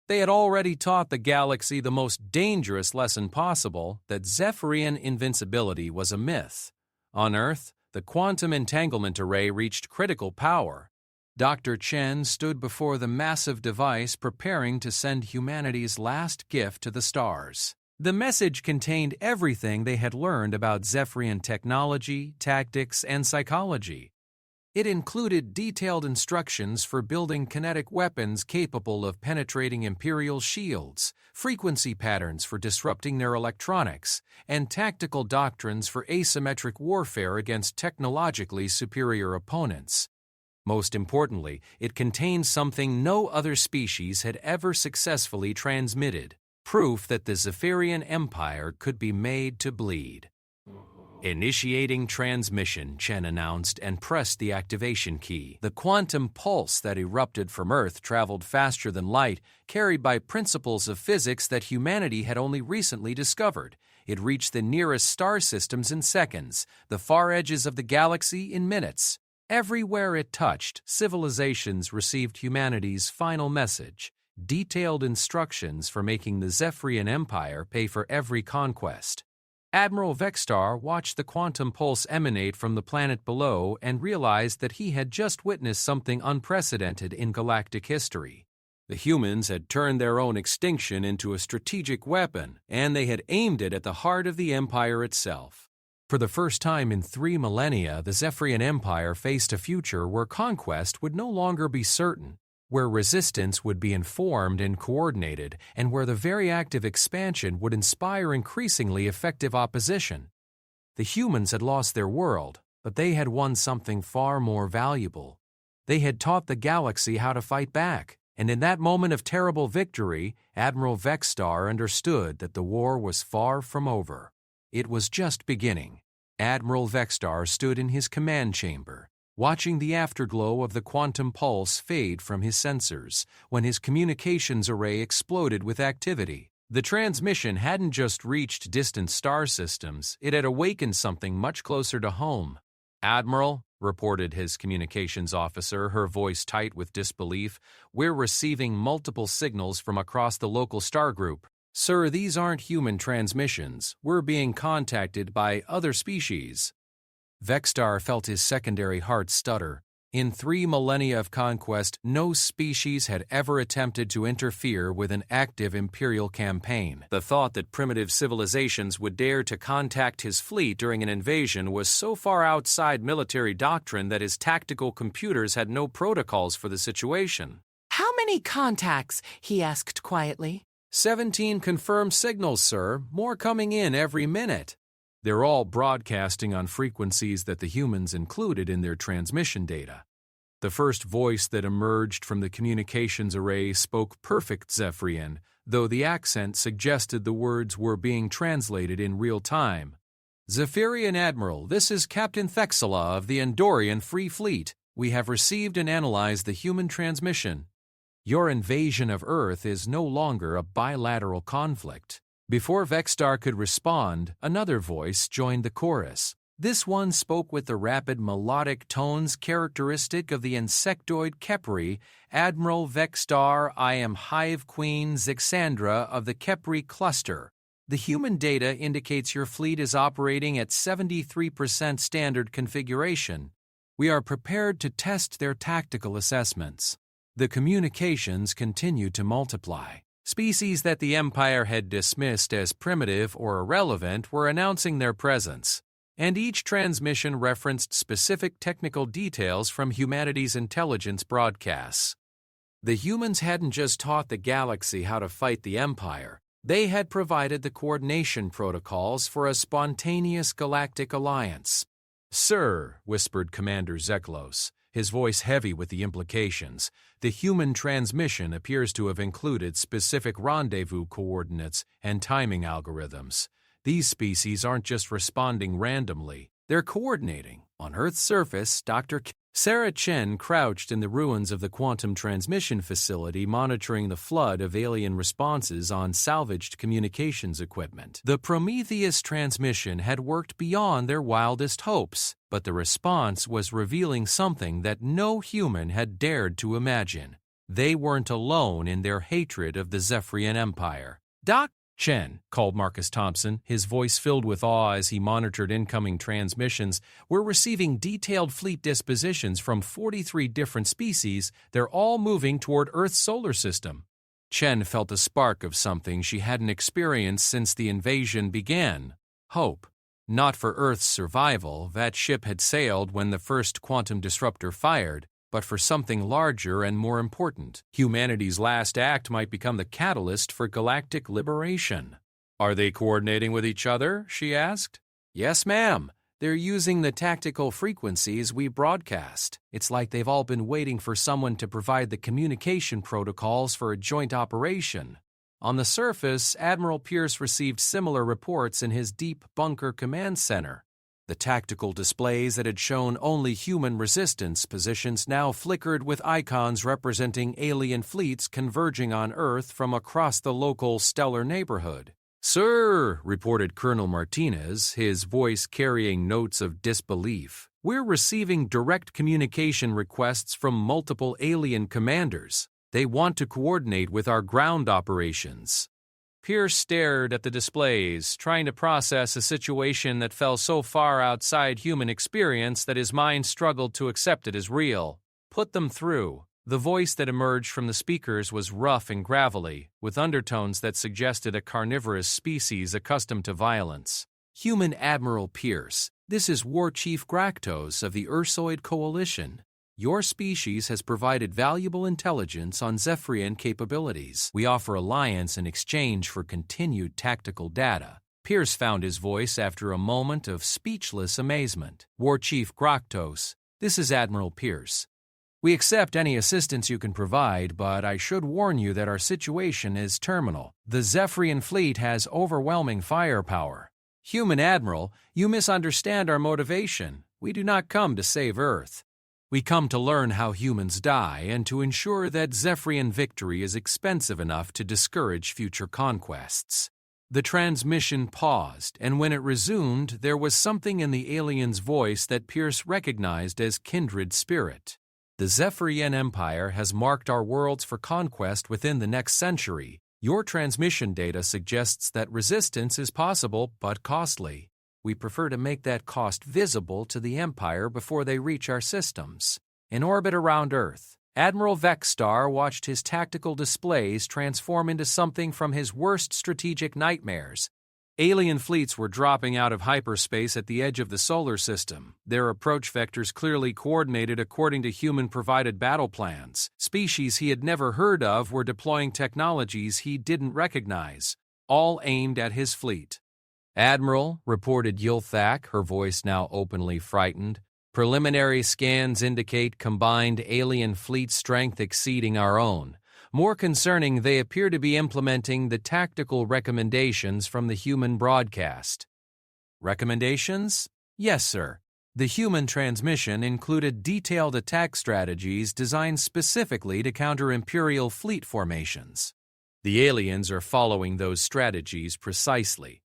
A: They had already taught the galaxy the most dangerous lesson possible, that Zephyrian invincibility was a myth. On Earth, the quantum entanglement array reached critical power. Dr. Chen stood before the massive device preparing to send humanity's last gift to the stars. The message contained everything they had learned about Zephyrian technology, tactics, and psychology. It included detailed instructions for building kinetic weapons capable of penetrating Imperial shields, frequency patterns for disrupting their electronics, and tactical doctrines for asymmetric warfare against technologically superior opponents. Most importantly, it contained something no other species had ever successfully transmitted: proof that the Zephyrian Empire could be made to bleed. Initiating transmission, Chen announced and pressed the activation key. The quantum pulse that erupted from Earth traveled faster than light, carried by principles of physics that humanity had only recently discovered. It reached the nearest star systems in seconds, the far edges of the galaxy in minutes. Everywhere it touched, civilizations received humanity's final message: detailed instructions for making the Zephyrian Empire pay for every conquest. Admiral Vexstar watched the quantum pulse emanate from the planet below and realized that he had just witnessed something unprecedented in galactic history. The humans had turned their own extinction into a strategic weapon, and they had aimed it at the heart of the Empire itself. For the first time in 3 millennia, the Zephyrian Empire faced a future where conquest would no longer be certain, where resistance would be informed and coordinated, and where the very act of expansion would inspire increasingly effective opposition. The humans had lost their world, but they had won something far more valuable. They had taught the galaxy how to fight back, and in that moment of terrible victory, Admiral Vexstar understood that the war was far from over. It was just beginning. Admiral Vexstar stood in his command chamber, watching the afterglow of the quantum pulse fade from his sensors, when his communications array exploded with activity. The transmission hadn't just reached distant star systems, it had awakened something much closer to home. "Admiral," reported his communications officer, her voice tight with disbelief, "we're receiving multiple signals from across the local star group." "Sir, these aren't human transmissions. We're being contacted by other species." Vexstar felt his secondary heart stutter. In 3 millennia of conquest, no species had ever attempted to interfere with an active Imperial campaign. The thought that primitive civilizations would dare to contact his fleet during an invasion was so far outside military doctrine that his tactical computers had no protocols for the situation.
D: "How many contacts?" he asked quietly.
A: 17 confirmed signals, sir. More coming in every minute. They're all broadcasting on frequencies that the humans included in their transmission data. The first voice that emerged from the communications array spoke perfect Zephyrian, though the accent suggested the words were being translated in real time. "Zephyrian Admiral, this is Captain Thexala of the Andorian Free Fleet. We have received and analyzed the human transmission. Your invasion of Earth is no longer a bilateral conflict." Before Vexstar could respond, another voice joined the chorus. This one spoke with the rapid melodic tones characteristic of the insectoid Kepri. "Admiral Vexstar, I am Hive Queen Zixandra of the Kepri cluster. The human data indicates your fleet is operating at 73% standard configuration. We are prepared to test their tactical assessments." The communications continued to multiply. Species that the Empire had dismissed as primitive or irrelevant were announcing their presence, and each transmission referenced specific technical details from humanity's intelligence broadcasts. The humans hadn't just taught the galaxy how to fight the Empire, they had provided the coordination protocols for a spontaneous galactic alliance. "Sir," whispered Commander Zeklos, his voice heavy with the implications, "the human transmission appears to have included specific rendezvous coordinates and timing algorithms. These species aren't just responding randomly, they're coordinating." On Earth's surface, Sarah Chen crouched in the ruins of the quantum transmission facility, monitoring the flood of alien responses on salvaged communications equipment. The Prometheus transmission had worked beyond their wildest hopes, but the response was revealing something that no human had dared to imagine. They weren't alone in their hatred of the Zephyrian Empire. "Doc Chen," called Marcus Thompson, his voice filled with awe as he monitored incoming transmissions, "we're receiving detailed fleet dispositions from 43 different species. They're all moving toward Earth's solar system." Chen felt a spark of something she hadn't experienced since the invasion began: hope. Not for Earth's survival, that ship had sailed when the first quantum disruptor fired, but for something larger and more important. Humanity's last act might become the catalyst for galactic liberation. "Are they coordinating with each other?" she asked. "Yes, ma'am. They're using the tactical frequencies we broadcast. It's like they've all been waiting for someone to provide the communication protocols for a joint operation." On the surface, Admiral Pierce received similar reports in his deep bunker command center. The tactical displays that had shown only human resistance positions now flickered with icons representing alien fleets converging on Earth from across the local stellar neighborhood. "Sir," reported Colonel Martinez, his voice carrying notes of disbelief, "we're receiving direct communication requests from multiple alien commanders. They want to coordinate with our ground operations." Pierce stared at the displays, trying to process a situation that fell so far outside human experience that his mind struggled to accept it as real. "Put them through." The voice that emerged from the speakers was rough and gravelly, with undertones that suggested a carnivorous species accustomed to violence. "Human Admiral Pierce, this is War Chief Gractos of the Ursoid Coalition. Your species has provided valuable intelligence on Zephyrian capabilities. We offer alliance in exchange for continued tactical data." Pierce found his voice after a moment of speechless amazement. "War Chief Gractos, this is Admiral Pierce. We accept any assistance you can provide, but I should warn you that our situation is terminal. The Zephyrian fleet has overwhelming firepower." "Human Admiral, you misunderstand our motivation. We do not come to save Earth. We come to learn how humans die and to ensure that Zephyrian victory is expensive enough to discourage future conquests." The transmission paused, and when it resumed, there was something in the alien's voice that Pierce recognized as kindred spirit. "The Zephyrian Empire has marked our worlds for conquest within the next century. Your transmission data suggests that resistance is possible but costly. We prefer to make that cost visible to the Empire before they reach our systems." In orbit around Earth, Admiral Vexstar watched his tactical displays transform into something from his worst strategic nightmares. Alien fleets were dropping out of hyperspace at the edge of the solar system, their approach vectors clearly coordinated according to human-provided battle plans. Species he had never heard of were deploying technologies he didn't recognize, all aimed at his fleet. "Admiral," reported Yilthak, her voice now openly frightened, "preliminary scans indicate combined alien fleet strength exceeding our own. More concerning, they appear to be implementing the tactical recommendations from the human broadcast." "Recommendations?" "Yes, sir. The human transmission included detailed attack strategies designed specifically to counter Imperial fleet formations. The aliens are following those strategies precisely."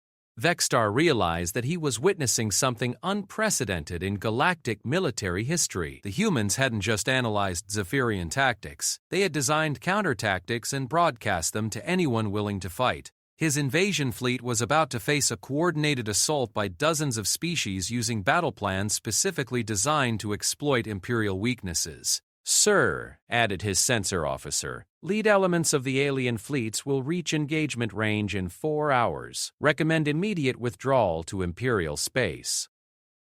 A: Vexstar realized that he was witnessing something unprecedented in galactic military history. The humans hadn't just analyzed Zephyrian tactics. They had designed counter-tactics and broadcast them to anyone willing to fight. His invasion fleet was about to face a coordinated assault by dozens of species using battle plans specifically designed to exploit Imperial weaknesses. "Sir," added his sensor officer, "lead elements of the alien fleets will reach engagement range in 4 hours. Recommend immediate withdrawal to Imperial space."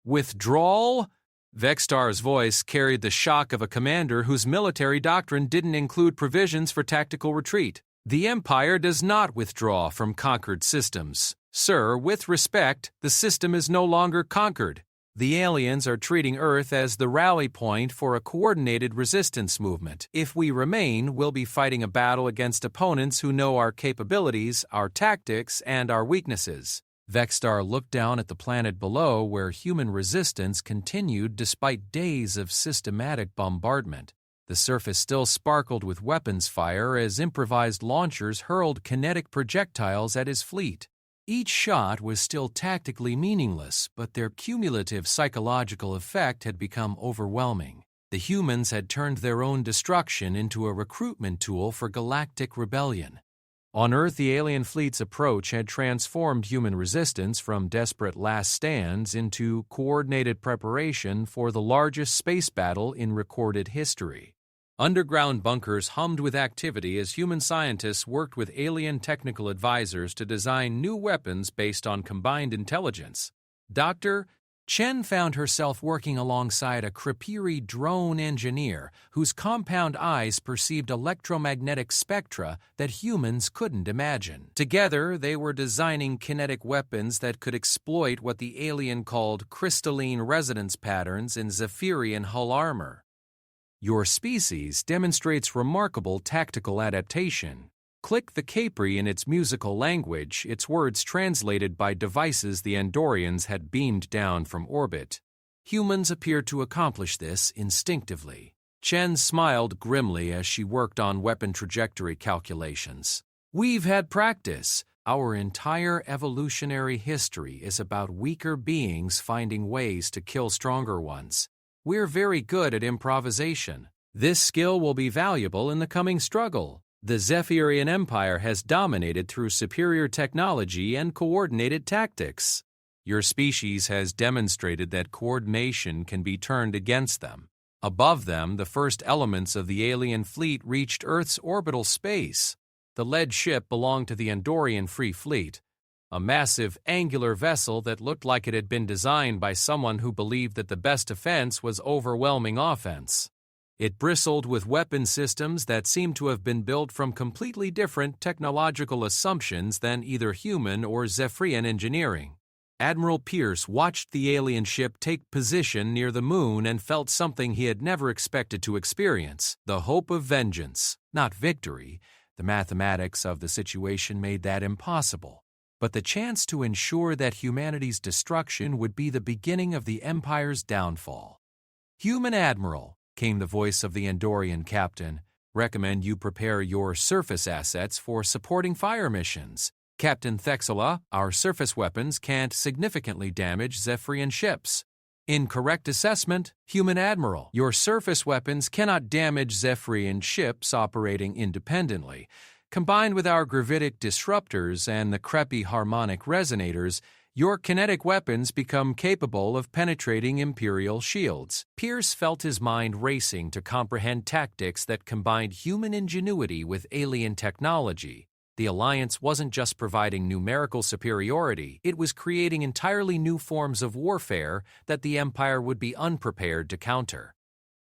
A: "Withdrawal?" Vexstar's voice carried the shock of a commander whose military doctrine didn't include provisions for tactical retreat. "The Empire does not withdraw from conquered systems. Sir, with respect, the system is no longer conquered. The aliens are treating Earth as the rally point for a coordinated resistance movement. If we remain, we'll be fighting a battle against opponents who know our capabilities, our tactics, and our weaknesses." Vexstar looked down at the planet below where human resistance continued despite days of systematic bombardment. The surface still sparkled with weapons fire as improvised launchers hurled kinetic projectiles at his fleet. Each shot was still tactically meaningless, but their cumulative psychological effect had become overwhelming. The humans had turned their own destruction into a recruitment tool for galactic rebellion. On Earth, the alien fleet's approach had transformed human resistance from desperate last stands into coordinated preparation for the largest space battle in recorded history.
C: Underground bunkers hummed with activity as human scientists worked with alien technical advisors to design new weapons based on combined intelligence. Dr. Chen found herself working alongside a Kripiri drone engineer whose compound eyes perceived electromagnetic spectra that humans couldn't imagine. Together, they were designing kinetic weapons that could exploit what the alien called crystalline resonance patterns in Zephyrian hull armor. Your species demonstrates remarkable tactical adaptation. Click the Capri in its musical language, its words translated by devices the Andorians had beamed down from orbit. Humans appeared to accomplish this instinctively. Chen smiled grimly as she worked on weapon trajectory calculations. We've had practice. Our entire evolutionary history is about weaker beings finding ways to kill stronger ones. We're very good at improvisation. This skill will be valuable in the coming struggle. The Zephyrian Empire has dominated through superior technology and coordinated tactics. Your species has demonstrated that coordination can be turned against them. Above them, the first elements of the alien fleet reached Earth's orbital space. The lead ship belonged to the Andorian Free Fleet, a massive, angular vessel that looked like it had been designed by someone who believed that the best defense was overwhelming offense. It bristled with weapon systems that seemed to have been built from completely different technological assumptions than either human or Zephyrian engineering. Admiral Pierce watched the alien ship take position near the moon and felt something he had never expected to experience: the hope of vengeance, not victory. The mathematics of the situation made that impossible, but the chance to ensure that humanity's destruction would be the beginning of the Empire's downfall. "Human Admiral," came the voice of the Andorian captain, "recommend you prepare your surface assets for supporting fire missions. Captain Thexala, our surface weapons can't significantly damage Zephyrian ships." "Incorrect assessment, Human Admiral. Your surface weapons cannot damage Zephyrian ships operating independently. Combined with our gravitic disruptors and the Krepi harmonic resonators, your kinetic weapons become capable of penetrating Imperial shields." Pierce felt his mind racing to comprehend tactics that combined human ingenuity with alien technology. The Alliance wasn't just providing numerical superiority, it was creating entirely new forms of warfare that the Empire would be unprepared to counter.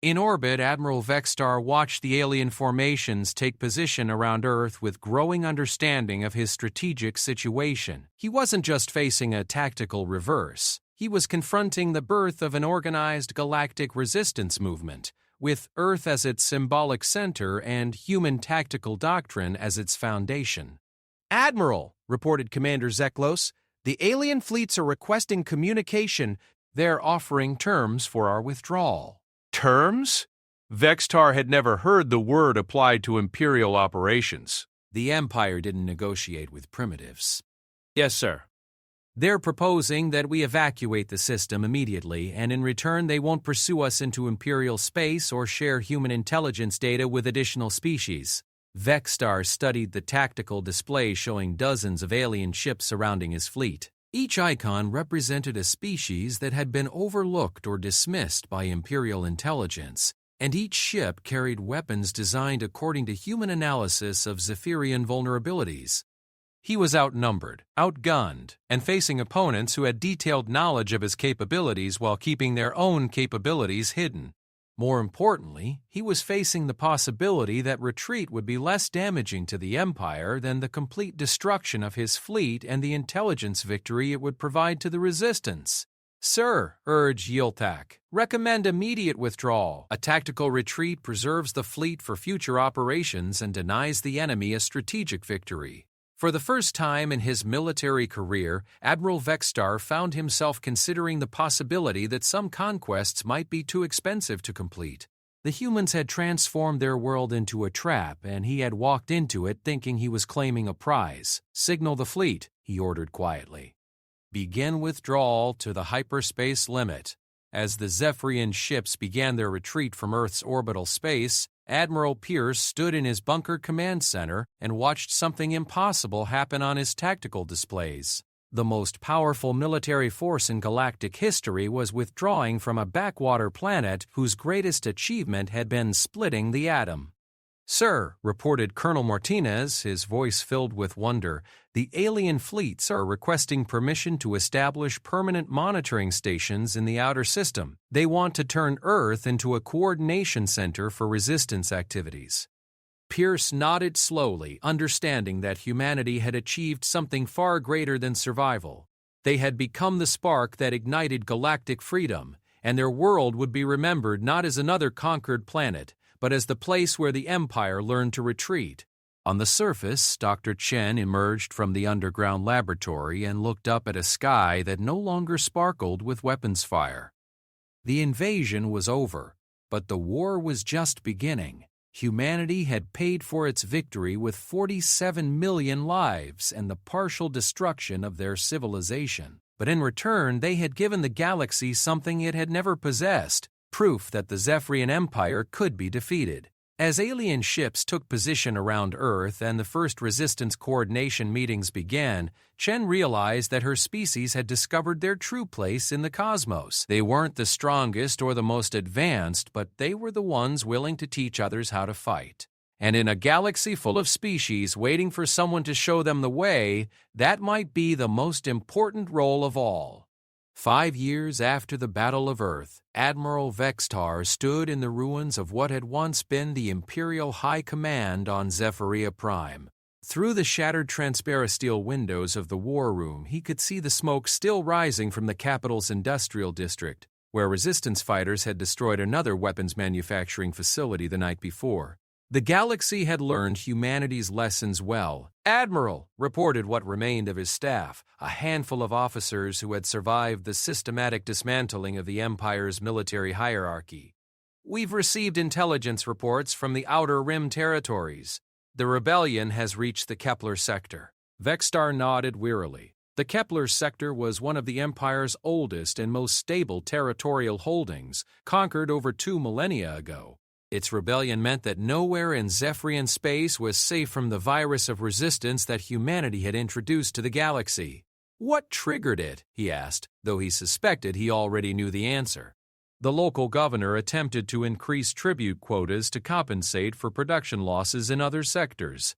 C: In orbit, Admiral Vexstar watched the alien formations take position around Earth with growing understanding of his strategic situation. He wasn't just facing a tactical reverse. He was confronting the birth of an organized galactic resistance movement, with Earth as its symbolic center and human tactical doctrine as its foundation. "Admiral," reported Commander Zeklos, "the alien fleets are requesting communication. They're offering terms for our withdrawal."
E: Terms? Vextar had never heard the word applied to Imperial operations.
C: The Empire didn't negotiate with primitives.
E: Yes, sir.
C: They're proposing that we evacuate the system immediately, and in return they won't pursue us into Imperial space or share human intelligence data with additional species. Vexstar studied the tactical display showing dozens of alien ships surrounding his fleet. Each icon represented a species that had been overlooked or dismissed by Imperial intelligence, and each ship carried weapons designed according to human analysis of Zephyrian vulnerabilities. He was outnumbered, outgunned, and facing opponents who had detailed knowledge of his capabilities while keeping their own capabilities hidden. More importantly, he was facing the possibility that retreat would be less damaging to the Empire than the complete destruction of his fleet and the intelligence victory it would provide to the Resistance. "Sir," urged Yiltak, "recommend immediate withdrawal. A tactical retreat preserves the fleet for future operations and denies the enemy a strategic victory." For the first time in his military career, Admiral Vexstar found himself considering the possibility that some conquests might be too expensive to complete. The humans had transformed their world into a trap, and he had walked into it thinking he was claiming a prize. "Signal the fleet," he ordered quietly. "Begin withdrawal to the hyperspace limit." As the Zephyrian ships began their retreat from Earth's orbital space, Admiral Pierce stood in his bunker command center and watched something impossible happen on his tactical displays.
A: The most powerful military force in galactic history was withdrawing from a backwater planet whose greatest achievement had been splitting the atom. "Sir," reported Colonel Martinez, his voice filled with wonder, "the alien fleets are requesting permission to establish permanent monitoring stations in the outer system. They want to turn Earth into a coordination center for resistance activities." Pierce nodded slowly, understanding that humanity had achieved something far greater than survival. They had become the spark that ignited galactic freedom, and their world would be remembered not as another conquered planet, but as the place where the Empire learned to retreat. On the surface, Dr. Chen emerged from the underground laboratory and looked up at a sky that no longer sparkled with weapons fire. The invasion was over, but the war was just beginning. Humanity had paid for its victory with 47 million lives and the partial destruction of their civilization. But in return, they had given the galaxy something it had never possessed: proof that the Zephyrian Empire could be defeated. As alien ships took position around Earth and the first resistance coordination meetings began, Chen realized that her species had discovered their true place in the cosmos. They weren't the strongest or the most advanced, but they were the ones willing to teach others how to fight. And in a galaxy full of species waiting for someone to show them the way, that might be the most important role of all. 5 years after the Battle of Earth, Admiral Vextar stood in the ruins of what had once been the Imperial High Command on Zephyria Prime. Through the shattered transparasteel windows of the war room, he could see the smoke still rising from the capital's industrial district, where resistance fighters had destroyed another weapons manufacturing facility the night before. The galaxy had learned humanity's lessons well. "Admiral," reported what remained of his staff, a handful of officers who had survived the systematic dismantling of the Empire's military hierarchy. "We've received intelligence reports from the Outer Rim territories. The rebellion has reached the Kepler sector." Vextar nodded wearily. The Kepler sector was one of the Empire's oldest and most stable territorial holdings, conquered over 2 millennia ago. Its rebellion meant that nowhere in Zephyrian space was safe from the virus of resistance that humanity had introduced to the galaxy. "What triggered it?" he asked, though he suspected he already knew the answer. The local governor attempted to increase tribute quotas to compensate for production losses in other sectors.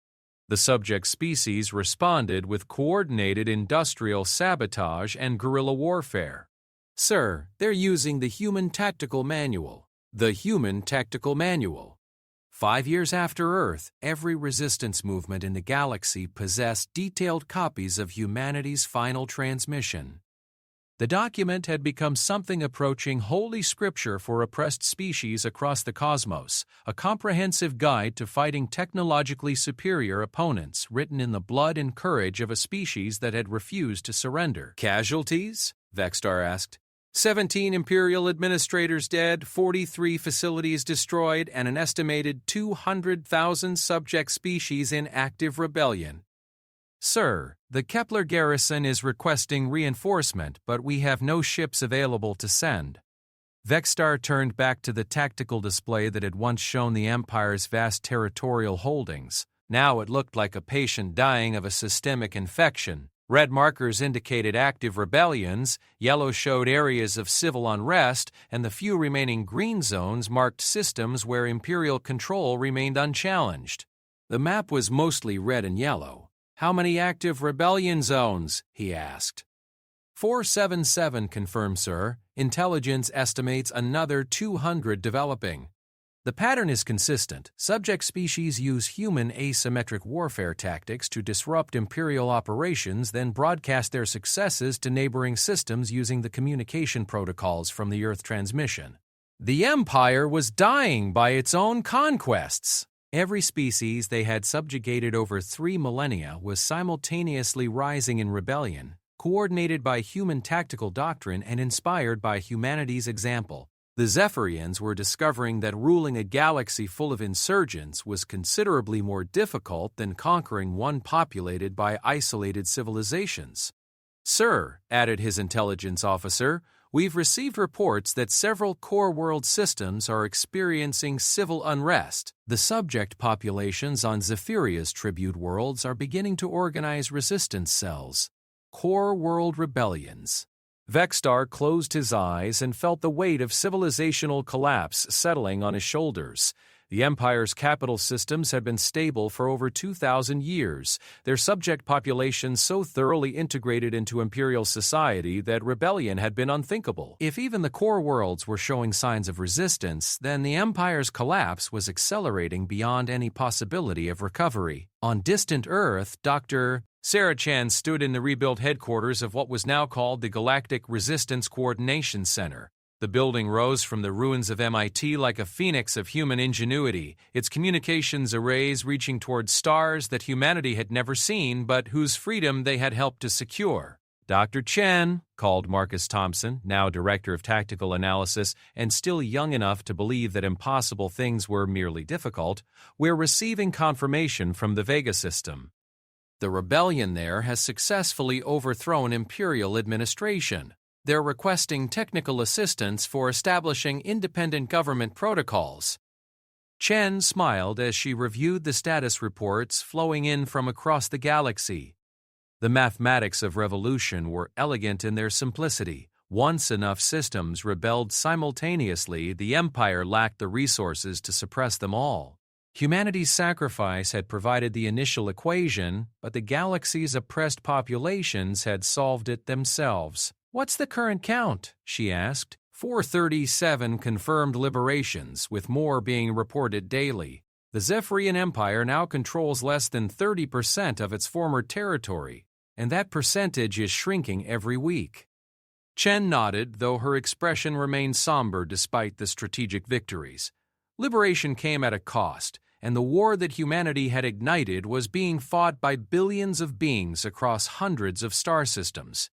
A: The subject species responded with coordinated industrial sabotage and guerrilla warfare. "Sir, they're using the Human Tactical Manual." The Human Tactical Manual. 5 years after Earth, every resistance movement in the galaxy possessed detailed copies of humanity's final transmission. The document had become something approaching holy scripture for oppressed species across the cosmos, a comprehensive guide to fighting technologically superior opponents written in the blood and courage of a species that had refused to surrender. "Casualties?" Vextar asked. 17 Imperial administrators dead, 43 facilities destroyed, and an estimated 200,000 subject species in active rebellion. "Sir, the Kepler garrison is requesting reinforcement, but we have no ships available to send." Vextar turned back to the tactical display that had once shown the Empire's vast territorial holdings. Now it looked like a patient dying of a systemic infection. Red markers indicated active rebellions, yellow showed areas of civil unrest, and the few remaining green zones marked systems where Imperial control remained unchallenged. The map was mostly red and yellow. "How many active rebellion zones?" he asked. 477 confirmed, sir. Intelligence estimates another 200 developing. The pattern is consistent. Subject species use human asymmetric warfare tactics to disrupt Imperial operations, then broadcast their successes to neighboring systems using the communication protocols from the Earth transmission. The Empire was dying by its own conquests. Every species they had subjugated over 3 millennia was simultaneously rising in rebellion, coordinated by human tactical doctrine and inspired by humanity's example. The Zephyrians were discovering that ruling a galaxy full of insurgents was considerably more difficult than conquering one populated by isolated civilizations. "Sir," added his intelligence officer, "we've received reports that several core world systems are experiencing civil unrest. The subject populations on Zephiria's tribute worlds are beginning to organize resistance cells." Core World Rebellions. Vextar closed his eyes and felt the weight of civilizational collapse settling on his shoulders. The Empire's capital systems had been stable for over 2,000 years, their subject populations so thoroughly integrated into Imperial society that rebellion had been unthinkable. If even the core worlds were showing signs of resistance, then the Empire's collapse was accelerating beyond any possibility of recovery. On distant Earth, Dr. Sarah Chan stood in the rebuilt headquarters of what was now called the Galactic Resistance Coordination Center. The building rose from the ruins of MIT like a phoenix of human ingenuity, its communications arrays reaching toward stars that humanity had never seen but whose freedom they had helped to secure. "Dr. Chen," called Marcus Thompson, now Director of Tactical Analysis and still young enough to believe that impossible things were merely difficult, "we're receiving confirmation from the Vega system. The rebellion there has successfully overthrown Imperial administration. They're requesting technical assistance for establishing independent government protocols." Chen smiled as she reviewed the status reports flowing in from across the galaxy. The mathematics of revolution were elegant in their simplicity. Once enough systems rebelled simultaneously, the Empire lacked the resources to suppress them all. Humanity's sacrifice had provided the initial equation, but the galaxy's oppressed populations had solved it themselves. "What's the current count?" she asked. 437 confirmed liberations, with more being reported daily. The Zephyrian Empire now controls less than 30% of its former territory, and that percentage is shrinking every week. Chen nodded, though her expression remained somber despite the strategic victories. Liberation came at a cost, and the war that humanity had ignited was being fought by billions of beings across hundreds of star systems.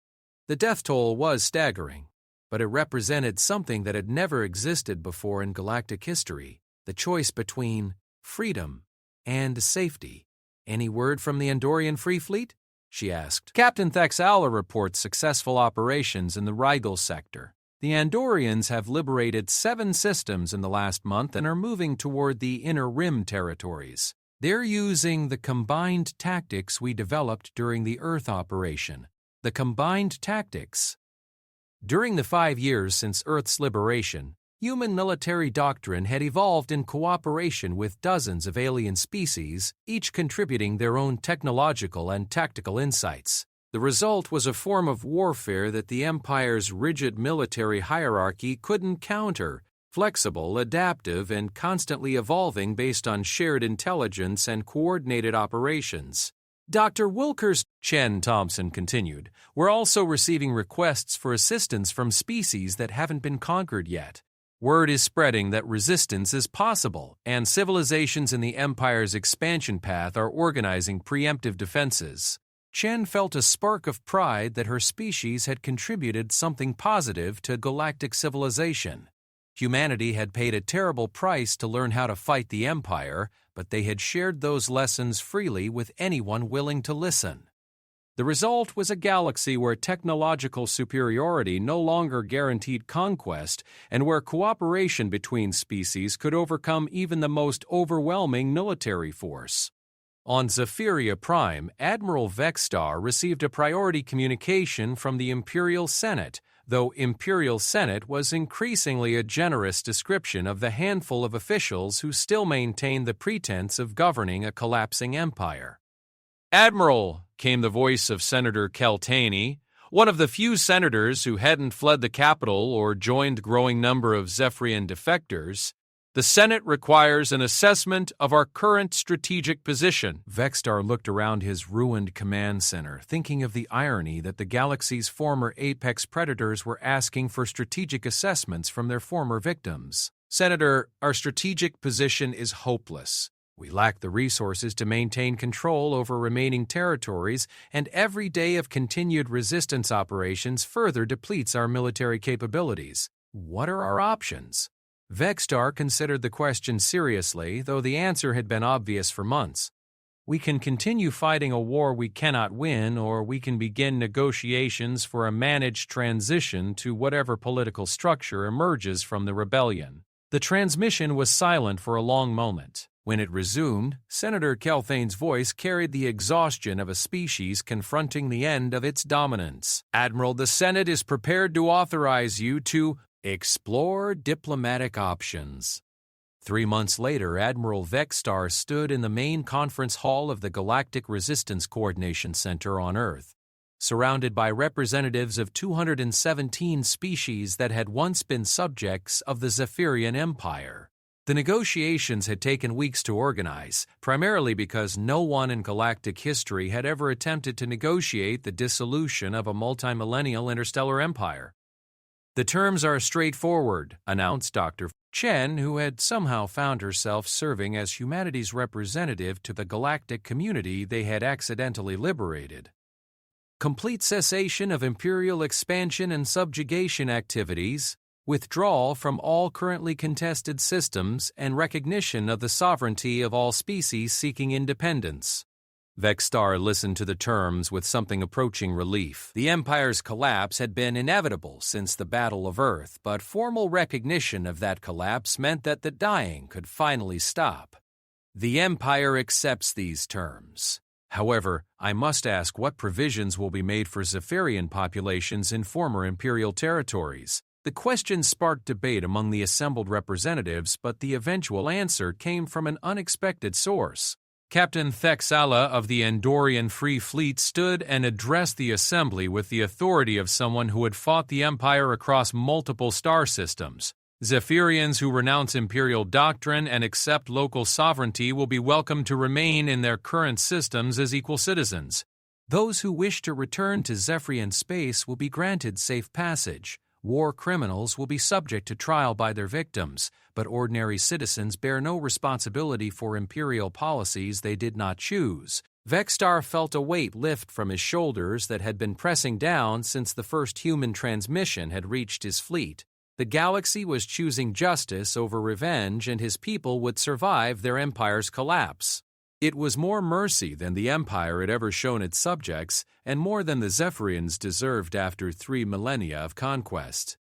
A: The death toll was staggering, but it represented something that had never existed before in galactic history, the choice between freedom and safety. "Any word from the Andorian Free Fleet?" she asked. "Captain Thexala reports successful operations in the Rigel sector. The Andorians have liberated 7 systems in the last month and are moving toward the Inner Rim territories. They're using the combined tactics we developed during the Earth operation. The combined tactics. During the 5 years since Earth's liberation, human military doctrine had evolved in cooperation with dozens of alien species, each contributing their own technological and tactical insights. The result was a form of warfare that the Empire's rigid military hierarchy couldn't counter, flexible, adaptive, and constantly evolving based on shared intelligence and coordinated operations. "Dr. Wilker's," Chen Thompson continued, "we're also receiving requests for assistance from species that haven't been conquered yet. Word is spreading that resistance is possible, and civilizations in the Empire's expansion path are organizing preemptive defenses." Chen felt a spark of pride that her species had contributed something positive to galactic civilization. Humanity had paid a terrible price to learn how to fight the Empire, but they had shared those lessons freely with anyone willing to listen. The result was a galaxy where technological superiority no longer guaranteed conquest and where cooperation between species could overcome even the most overwhelming military force. On Zephyria Prime, Admiral Vextar received a priority communication from the Imperial Senate, though Imperial Senate was increasingly a generous description of the handful of officials who still maintained the pretense of governing a collapsing empire. "Admiral," came the voice of Senator Keltaney, one of the few senators who hadn't fled the capital or joined growing number of Zephyrian defectors, "the Senate requires an assessment of our current strategic position." Vextar looked around his ruined command center, thinking of the irony that the galaxy's former apex predators were asking for strategic assessments from their former victims. "Senator, our strategic position is hopeless. We lack the resources to maintain control over remaining territories, and every day of continued resistance operations further depletes our military capabilities. What are our options?" Vextar considered the question seriously, though the answer had been obvious for months. "We can continue fighting a war we cannot win, or we can begin negotiations for a managed transition to whatever political structure emerges from the rebellion." The transmission was silent for a long moment. When it resumed, Senator Kelthane's voice carried the exhaustion of a species confronting the end of its dominance. Admiral, the Senate is prepared to authorize you to explore diplomatic options. 3 months later, Admiral Vexstar stood in the main conference hall of the Galactic Resistance Coordination Center on Earth, surrounded by representatives of 217 species that had once been subjects of the Zephyrian Empire. The negotiations had taken weeks to organize, primarily because no one in galactic history had ever attempted to negotiate the dissolution of a multimillennial interstellar empire. The terms are straightforward, announced Dr. Chen, who had somehow found herself serving as humanity's representative to the galactic community they had accidentally liberated. Complete cessation of Imperial expansion and subjugation activities, withdrawal from all currently contested systems, and recognition of the sovereignty of all species seeking independence. Vexstar listened to the terms with something approaching relief. The Empire's collapse had been inevitable since the Battle of Earth, but formal recognition of that collapse meant that the dying could finally stop. The Empire accepts these terms. However, I must ask what provisions will be made for Zephyrian populations in former Imperial territories. The question sparked debate among the assembled representatives, but the eventual answer came from an unexpected source. Captain Thexala of the Andorian Free Fleet stood and addressed the assembly with the authority of someone who had fought the Empire across multiple star systems. Zephyrians who renounce Imperial doctrine and accept local sovereignty will be welcome to remain in their current systems as equal citizens. Those who wish to return to Zephyrian space will be granted safe passage. War criminals will be subject to trial by their victims, but ordinary citizens bear no responsibility for Imperial policies they did not choose. Vexstar felt a weight lift from his shoulders that had been pressing down since the first human transmission had reached his fleet. The galaxy was choosing justice over revenge, and his people would survive their empire's collapse. It was more mercy than the Empire had ever shown its subjects, and more than the Zephyrians deserved after 3 millennia of conquest.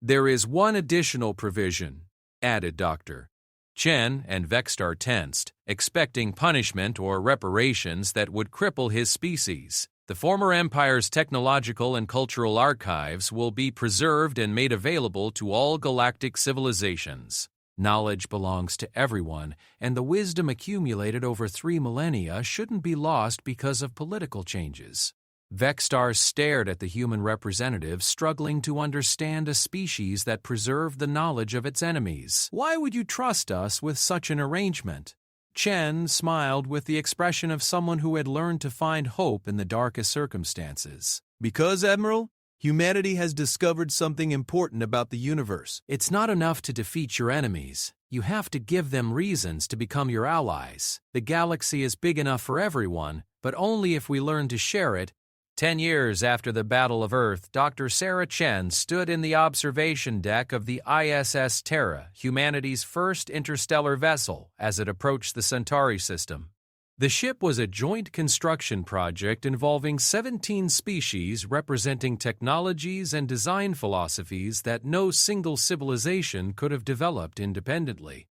A: There is one additional provision, added Dr. Chen, and Vexstar tensed, expecting punishment or reparations that would cripple his species. The former Empire's technological and cultural archives will be preserved and made available to all galactic civilizations. Knowledge belongs to everyone, and the wisdom accumulated over 3 millennia shouldn't be lost because of political changes. Vexstar stared at the human representative, struggling to understand a species that preserved the knowledge of its enemies. Why would you trust us with such an arrangement? Chen smiled with the expression of someone who had learned to find hope in the darkest circumstances.
B: Because, Admiral, humanity has discovered something important about the universe.
A: It's not enough to defeat your enemies. You have to give them reasons to become your allies. The galaxy is big enough for everyone, but only if we learn to share it. 10 years after the Battle of Earth, Dr. Sarah Chen stood in the observation deck of the ISS Terra, humanity's first interstellar vessel, as it approached the Centauri system. The ship was a joint construction project involving 17 species representing technologies and design philosophies that no single civilization could have developed independently.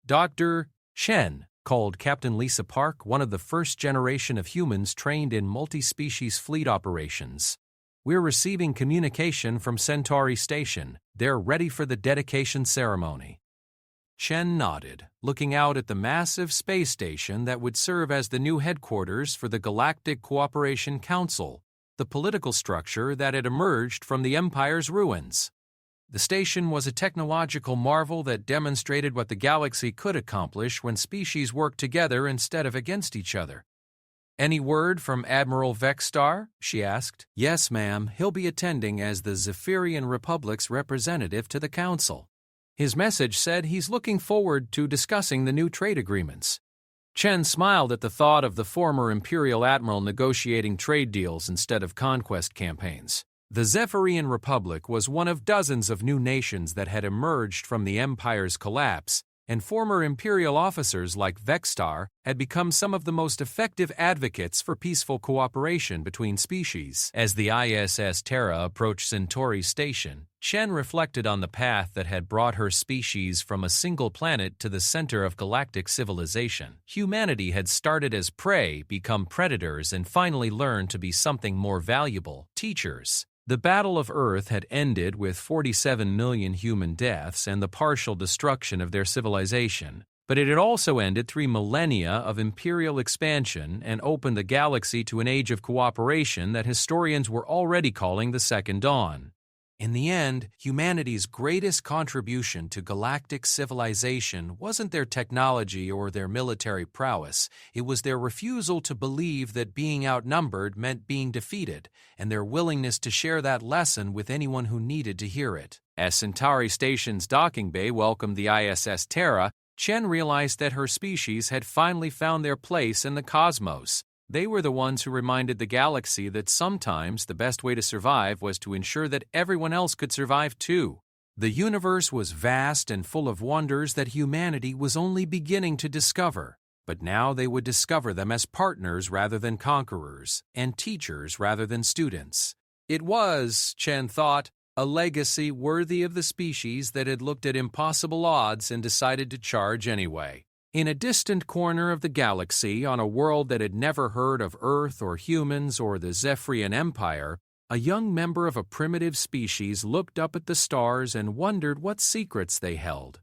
A: Dr. Chen called Captain Lisa Park one of the first generation of humans trained in multi-species fleet operations. We're receiving communication from Centauri Station. They're ready for the dedication ceremony. Chen nodded, looking out at the massive space station that would serve as the new headquarters for the Galactic Cooperation Council, the political structure that had emerged from the Empire's ruins. The station was a technological marvel that demonstrated what the galaxy could accomplish when species worked together instead of against each other. "Any word from Admiral Vexstar?" she asked. "Yes, ma'am. He'll be attending as the Zephyrian Republic's representative to the Council. His message said he's looking forward to discussing the new trade agreements." Chen smiled at the thought of the former Imperial Admiral negotiating trade deals instead of conquest campaigns. The Zephyrian Republic was one of dozens of new nations that had emerged from the Empire's collapse, and former Imperial officers like Vexstar had become some of the most effective advocates for peaceful cooperation between species. As the ISS Terra approached Centauri Station, Chen reflected on the path that had brought her species from a single planet to the center of galactic civilization. Humanity had started as prey, become predators, and finally learned to be something more valuable, teachers. The Battle of Earth had ended with 47 million human deaths and the partial destruction of their civilization. But it had also ended 3 millennia of Imperial expansion and opened the galaxy to an age of cooperation that historians were already calling the Second Dawn. In the end, humanity's greatest contribution to galactic civilization wasn't their technology or their military prowess. It was their refusal to believe that being outnumbered meant being defeated, and their willingness to share that lesson with anyone who needed to hear it. As Centauri Station's docking bay welcomed the ISS Terra, Chen realized that her species had finally found their place in the cosmos. They were the ones who reminded the galaxy that sometimes the best way to survive was to ensure that everyone else could survive too. The universe was vast and full of wonders that humanity was only beginning to discover, but now they would discover them as partners rather than conquerors, and teachers rather than students. It was, Chen thought, a legacy worthy of the species that had looked at impossible odds and decided to charge anyway. In a distant corner of the galaxy, on a world that had never heard of Earth or humans or the Zephyrian Empire, a young member of a primitive species looked up at the stars and wondered what secrets they held.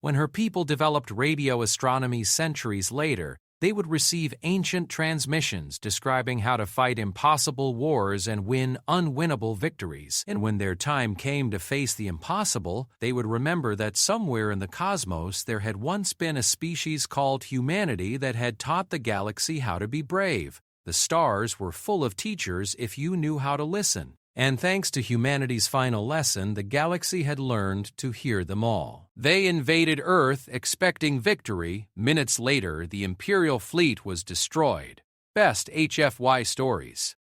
A: When her people developed radio astronomy centuries later, they would receive ancient transmissions describing how to fight impossible wars and win unwinnable victories. And when their time came to face the impossible, they would remember that somewhere in the cosmos there had once been a species called humanity that had taught the galaxy how to be brave. The stars were full of teachers if you knew how to listen. And thanks to humanity's final lesson, the galaxy had learned to hear them all. They invaded Earth expecting victory. Minutes later, the Imperial fleet was destroyed. Best HFY Stories.